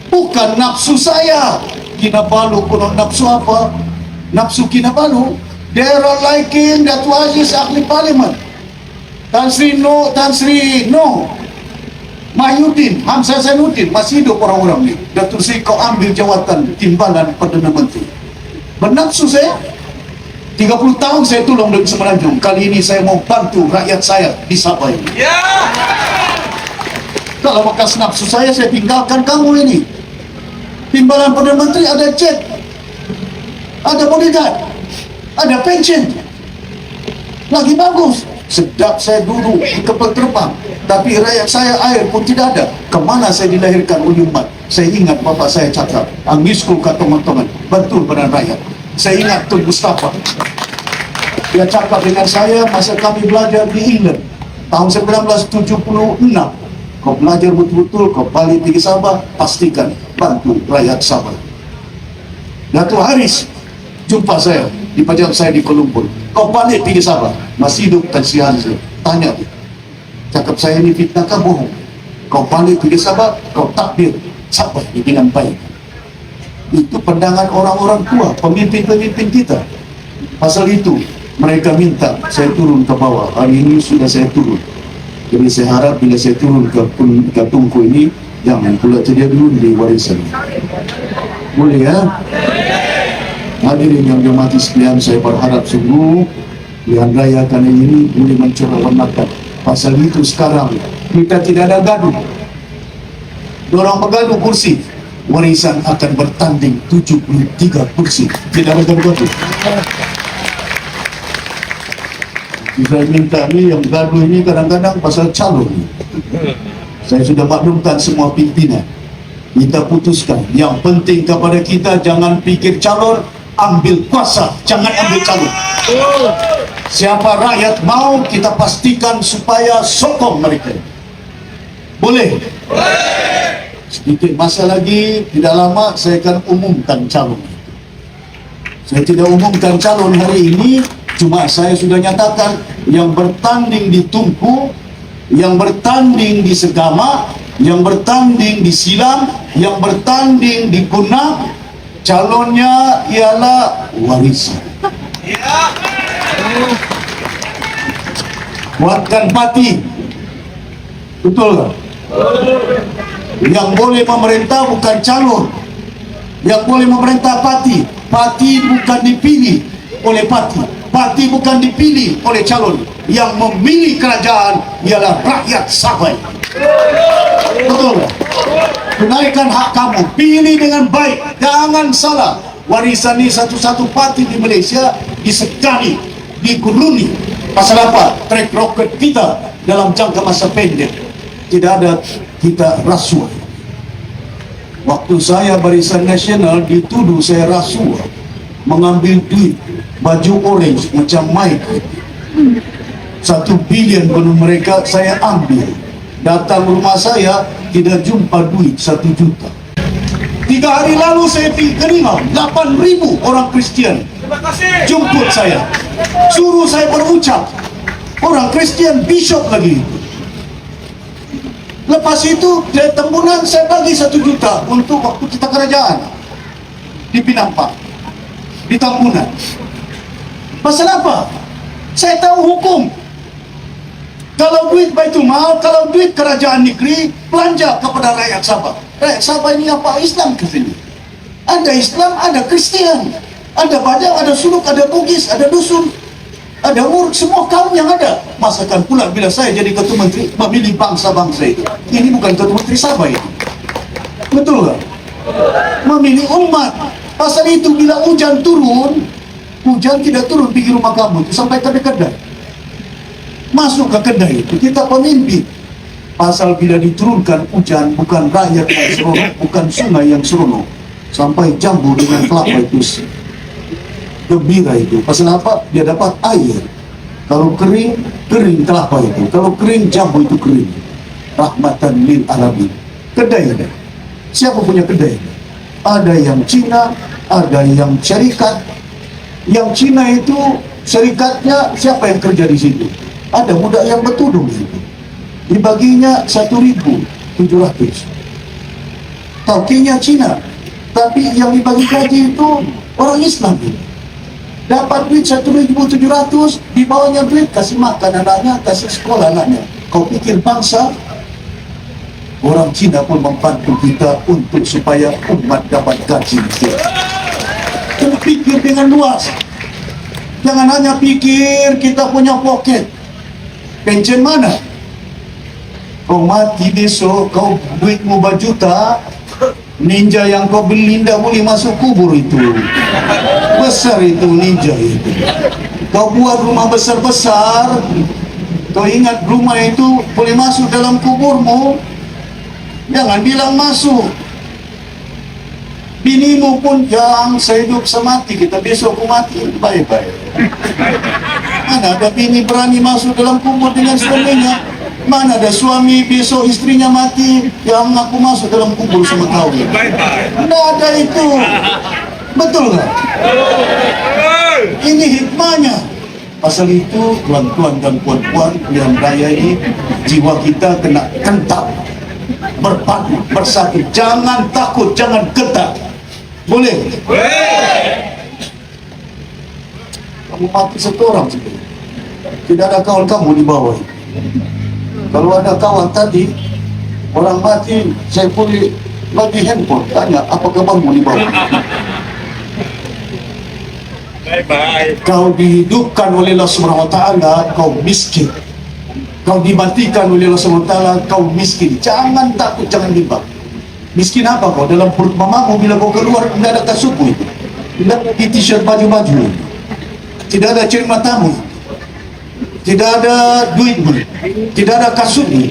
Bukan nafsu saya, Kinabalu kuno nafsu apa? Nafsu Kinabalu. Daerah Laikin, Datuk Aziz ahli parlimen, Tan Sri No Mahyudin, Hamzah Zainuddin, masih hidup orang-orang ni. Datuk Sri kau ambil jawatan timbalan Perdana Menteri. Bernafsu saya, 30 tahun saya tolong dari Semenanjung. Kali ini saya mau bantu rakyat saya di Sabah ini. Kalau bekas nafsu saya tinggalkan kamu ini. Timbalan Perdana Menteri ada jet, ada bodyguard, ada pension, lagi bagus. Sedap saya duduk di kapal terbang, tapi rakyat saya air pun tidak ada. Kemana saya dilahirkan oleh umat? Saya ingat bapak saya cakap, angisku kata teman-teman, betul benar rakyat. Saya ingat Tun Mustafa, dia cakap dengan saya masa kami belajar di England tahun 1976. Kau belajar betul-betul, kau balik pergi Sabah, pastikan bantu rakyat Sabah. Datuk Haris jumpa saya di pajak saya di Kuala Lumpur. Kau balik pergi Sabah, masih hidup Tan Sri Hamzah. Tanya dia, cakap saya ini fitnah kah bohong? Kau balik pergi Sabah, kau takbir Sabah ini dengan baik. Itu pandangan orang-orang tua, pemimpin-pemimpin kita. Pasal itu mereka minta saya turun ke bawah. Hari ini sudah saya turun. Jadi saya harap bila saya turun ke Tungku ini, jangan pula terjadi dulu di warisan. Boleh ya? Hadirin yang dihormati sekalian, saya berharap sungguh pilihan raya kali ini boleh mencerahkan. Pasal itu sekarang kita tidak ada gaduh. Dorang bergaduh kursi, warisan akan bertanding 73 kursi. Tidak ada gaduh. Saya minta ni yang gaduh ini kadang-kadang pasal calon. Saya sudah maklumkan semua pimpinan. Kita putuskan, yang penting kepada kita jangan fikir calon, ambil kuasa, jangan ambil calon. Siapa rakyat mau, kita pastikan supaya sokong mereka. Boleh? Sedikit masa lagi, tidak lama saya akan umumkan calon. Saya tidak umumkan calon hari ini, cuma saya sudah nyatakan yang bertanding di Tungku, yang bertanding di Segama, yang bertanding di Silang, yang bertanding di Kunang, calonnya ialah warisan. Kuatkan parti. Betul tak? Yang boleh memerintah bukan calon, yang boleh memerintah parti. Parti bukan dipilih oleh parti, parti bukan dipilih oleh calon. Yang memilih kerajaan ialah rakyat Sabah. Betul. Tunaikan hak kamu, pilih dengan baik, jangan salah. Warisan ini satu-satu parti di Malaysia disegani, digulungi. Pasal apa? Track record kita dalam jangka masa pendek tidak ada kita rasuah. Waktu saya Barisan Nasional dituduh saya rasuah, mengambil duit baju orange macam Mike, 1 bilion penuh mereka saya ambil. Datang rumah saya tidak jumpa duit 1 juta. 3 hari lalu saya terima 8.000 orang Kristian jemput saya, suruh saya berucap. Orang Kristian, bishop lagi. Lepas itu dari Tembunan saya bagi 1 juta untuk waktu kita kerajaan di Pinampak, di Tembunan. Pasal apa? Saya tahu hukum. Kalau duit Baitul Mal, kalau duit kerajaan negeri, belanja kepada rakyat Sabah. Rakyat Sabah ini apa? Islam ke sini. Ada Islam, ada Kristian, ada Padang, ada Suluk, ada Bugis, ada Dusun, ada Muruk, semua kaum yang ada. Masakan pula bila saya jadi ketua menteri memilih bangsa-bangsa itu. Ini bukan ketua menteri Sabah itu. Betul tak? Memilih umat. Pasal itu bila hujan turun, hujan tidak turun pergi rumah kamu itu sampai ke kedai. Masuk ke kedai itu kita pemimpin. Pasal bila diturunkan hujan, bukan rakyat yang seronok, bukan sungai yang seronok, sampai jambu dengan kelapa itu gembira itu. Pasal apa? Dia dapat air. Kalau kering, kering kelapa itu. Kalau kering, jambu itu kering. Rahmatan lil alamin. Kedai ada. Siapa punya kedai? Ada yang Cina, ada yang syarikat. Yang Cina itu syarikatnya siapa yang kerja di situ? Ada budak yang bertudung itu. Dibaginya 1.700. Taukinya Cina, tapi yang dibagi gaji itu orang Islam itu. Dapat duit 1.700, dibawanya duit kasih makan anaknya, kasih sekolah anaknya. Kau pikir bangsa? Orang Cina pun membantu kita untuk supaya umat dapat gaji. Kau pikir dengan luas. Jangan hanya pikir kita punya poket. Pension mana? Kau mati besok, kau duitmu berjuta, ninja yang kau beli tidak boleh masuk kubur itu. Besar itu ninja itu. Kau buat rumah besar-besar, kau ingat rumah itu boleh masuk dalam kuburmu, jangan bilang masuk. Binimu pun yang saya hidup semati, kita besok aku mati, bye-bye. Mana ada bini berani masuk dalam kubur dengan suaminya? Mana ada suami besok istrinya mati yang aku masuk dalam kubur sama kau? Tidak ada itu. Betul nggak? Ini hikmahnya. Pasal itu tuan-tuan dan puan-puan pilihan raya ini, jiwa kita kena kental, berpadu, bersatu. Jangan takut, jangan getar. Boleh? Kamu mati 1 orang sebenarnya. Tidak ada kawan kamu di bawah. Kalau ada kawan tadi, orang mati, saya boleh bagi handphone, tanya, apa kabarmu di bawah? Bye-bye. Kau dihidupkan oleh Allah Subhanahu Wa Taala, kau miskin. Kau dimatikan oleh Allah Subhanahu Wa Taala, kau miskin. Jangan takut, jangan bimbang. Miskin apa kau? Dalam perut mamamu bila kau keluar, tidak ada kasutmu itu. Tidak ada t-shirt baju-baju. Tidak ada cermin matamu. Tidak ada duitmu. Tidak ada kasutmu.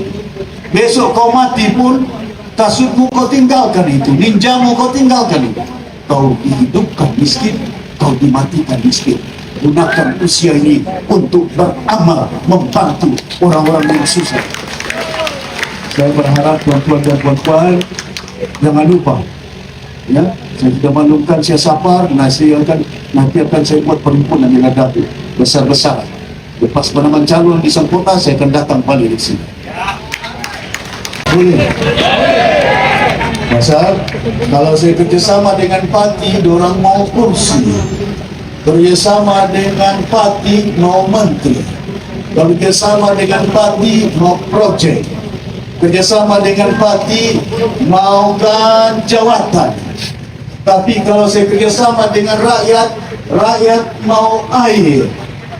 Besok kau mati pun, kasutmu kau tinggalkan itu. Ninjamu kau tinggalkan itu. Kau dihidupkan miskin, kau dimatikan miskin. Gunakan usia ini untuk beramal, membantu orang-orang yang susah. Saya berharap tuan-tuan dan puan-puan jangan lupa, ya, saya sudah maklumkan saya sapar, nanti akan saya buat perhimpunan yang ada besar-besar. Lepas penentuan calon di Sengkota, saya akan datang balik di sini. Boleh? Pasal kalau saya kerjasama dengan parti, orang mau kursi. Kerjasama dengan parti mau menteri. Kerjasama dengan parti mau projek. Kerjasama dengan parti maukan jawatan. Tapi kalau saya kerjasama dengan rakyat, rakyat mau air,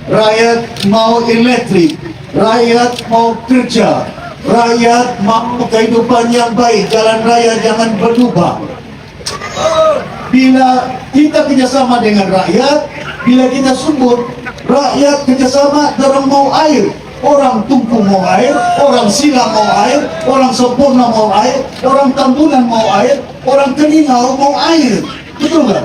rakyat mau elektrik, rakyat mau kerja, rakyat mau kehidupan yang baik, jalan raya jangan berlubang. Bila kita kerjasama dengan rakyat, bila kita subur, rakyat kerjasama, dorang mau air, orang Tungku mau air, orang Silang mau air, orang Sempurna mau air, orang Tambunan mau air, orang Keningau mau air. Betul nggak?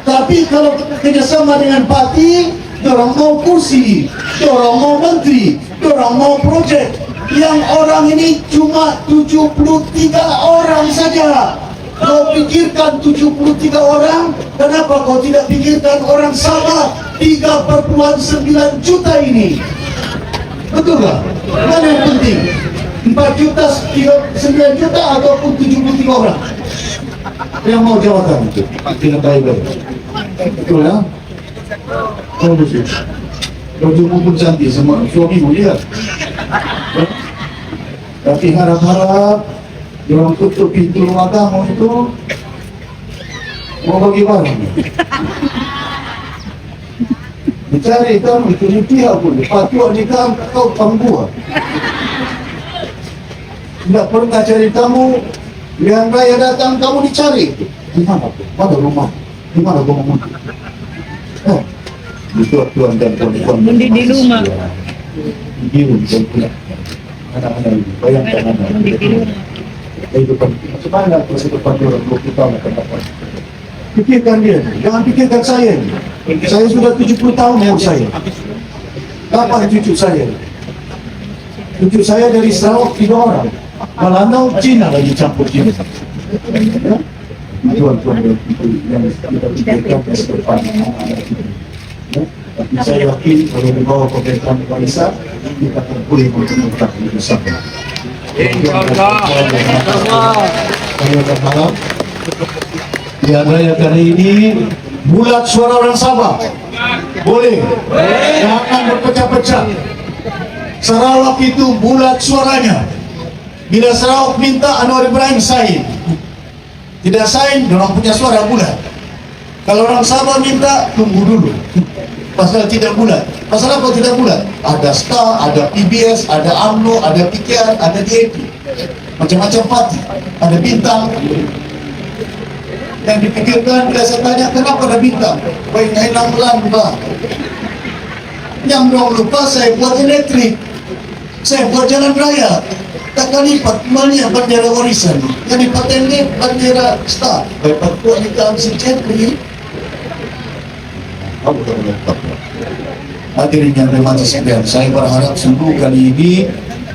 Tapi kalau kerjasama dengan Pati, dorang mau kursi, dorang mau menteri, dorang mau proyek. Yang orang ini cuma 73 orang saja. Kau pikirkan 73 orang, kenapa kau tidak pikirkan orang Sabah 3,9 juta ini? Betul nggak? Mana yang penting? 4 juta, 9 juta ataupun 73 orang? Yang mau jawatan itu? Dengan baik-baik. Betul ya? Oh betul. Bajumu pun cantik sama suamimu, lihat. Tapi harap-harap yang tutup pintu rumah kamu itu mau bagaimana? Dicari kamu itu di pihak pun, patut nikah kau pangguan. Tidak pernah cari kamu, lihat raya datang kamu dicari. Di mana tuh? Mana rumah? Di mana gua mau? Tuan dan puan-puan.
Di rumah.
Di rumah. Anak-anak ini, bayangkan anak. Kehidupan sebanyak masa depan 20 tahun akan datang. Pikirkan dia, jangan pikirkan saya. Saya sudah 70 tahun umur saya. Kapan cucu saya? Cucu saya dari Sarawak 3 orang. Malanau Cina lagi campur Cina. Ya? Tuan-tuan yang kita pikirkan masa depan anak-anak kita. Ya? Tapi saya yakin kalau dibawa pemerintahan Malaysia, kita akan boleh mempermudah hidup bersama. Selamat malam. Di raya kali ini bulat suara orang Sabah. Boleh. Jangan berpecah-pecah. Sarawak itu bulat suaranya. Bila Sarawak minta Anwar Ibrahim sign. Tidak sign, orang punya suara bulat. Kalau orang Sabah minta, tunggu dulu. Pasal tidak bulat. Pasal apa tidak bulat? Ada STAR, ada PBS, ada UMNO, ada PKR, ada DAP. Macam-macam parti. Ada bintang. Yang dipikirkan, bila saya tanya, kenapa ada bintang? Baik, hilang lambang. Yang dong lupa, saya buat elektrik. Saya buat jalan raya. Takkan lipat, mana bendera warisan? Yang lipat ini bendera STAR. Baik, buat di dalam secentri. Hadirin yang bermata sekalian, saya berharap sungguh kali ini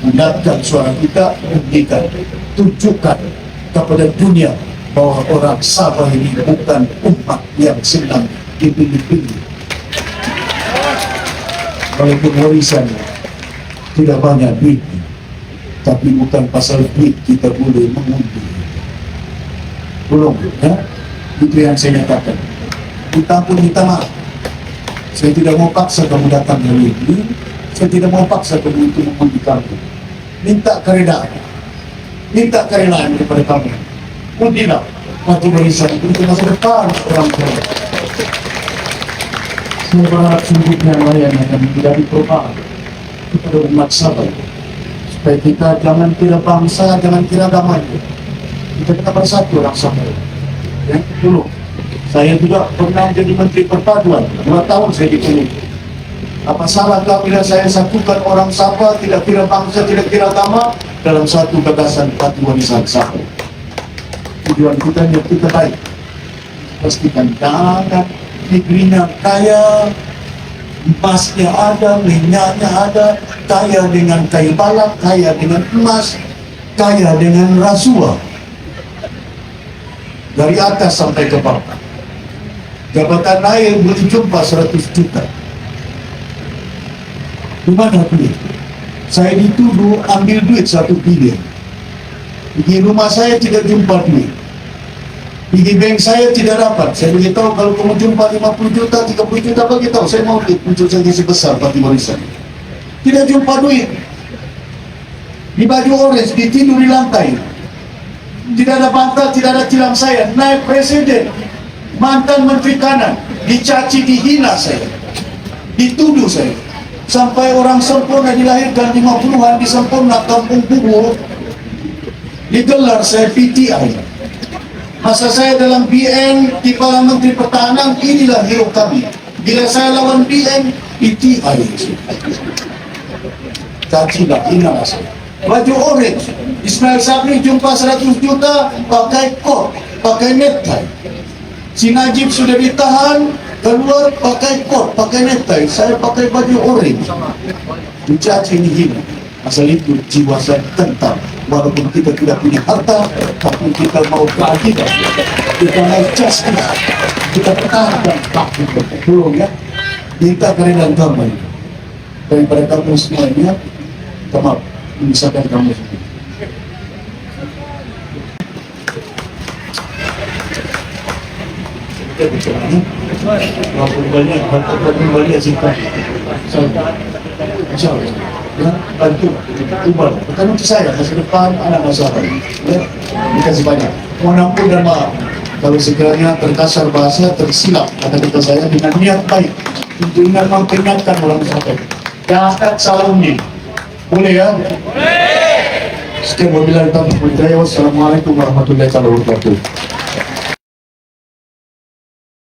mendapatkan suara kita, buktikan, tunjukkan kepada dunia bahwa orang Sabah ini bukan umat yang senang dipilih-pilih. Walaupun warisan tidak banyak duit, tapi bukan pasal duit kita boleh mengundi. Belum, ya? Itu yang saya nyatakan. Kita pun minta maaf. Saya tidak mau paksa kamu datang hari ini. Saya tidak mau paksa kamu itu mengundi kamu. Minta keredaan. Minta kerelaan kepada kamu. Undilah mati barisan untuk masa depan orang tua. Saya berharap sungguh yang lain akan menjadi perubahan kepada umat Sabah. Supaya kita jangan kira bangsa, jangan kira damai. Kita bersatu orang Sabah. Yang dulu. Saya juga pernah jadi Menteri Perpaduan, 2 tahun saya dipilih. Apa salahkah bila saya satukan orang Sabah, tidak kira bangsa, tidak kira agama, dalam satu gagasan Parti Warisan Sabah. Tujuan kita yang kita baik. Pastikan jangan negerinya kaya, emasnya ada, minyaknya ada, kaya dengan kayu balak, kaya dengan emas, kaya dengan rasuah. Dari atas sampai ke bawah. Jabatan air boleh jumpa 100 juta. Di mana duit? Saya dituduh ambil duit 1 bilion. Di rumah saya tidak jumpa duit. Di bank saya tidak dapat. Saya beritahu kalau kamu jumpa 50 juta, 30 juta, bagi tahu. Saya mau duit untuk saya sebesar Parti Warisan. Tidak jumpa duit. Di baju orange, ditidur di lantai. Tidak ada bantal, tidak ada tilam saya. Naik presiden. Mantan Menteri Kanan dicaci, dihina saya, dituduh saya, sampai orang Sempurna dilahirkan 50-an di Sempurna Kampung Bubur digelar saya PTI. Masa saya dalam BN Kepala Menteri Pertahanan, inilah hero kami. Bila saya lawan BN, PTI. Caci lah, ingat asal. Baju orange, Ismail Sabri jumpa 100 juta pakai kot, pakai necktie. Si Najib sudah ditahan, keluar pakai kot, pakai necktie. Saya pakai baju orange. Dicaci ini hina. Asal itu jiwa saya tentang. Walaupun kita tidak punya harta, tapi kita mau keadilan, kita mau justice, kita pertahankan hak kita. Tolong ya, minta kerelaan kamu ini. Daripada kamu semuanya, kita mau memisahkan kamu sendiri. Kita bicara, walaupun banyak, walaupun banyak cinta, insya Allah, ya, bantu, ubah, bukan untuk saya, masa depan anak masyarakat, ya, dikasih banyak, mohon ampun dan maaf, kalau sekiranya terkasar bahasa, tersilap kata-kata saya dengan niat baik, untuk memperingatkan orang masyarakat, jangan salah umum, boleh ya? Boleh! Sekian wabillahi taufiq wal hidayah, wassalamualaikum warahmatullahi wabarakatuh.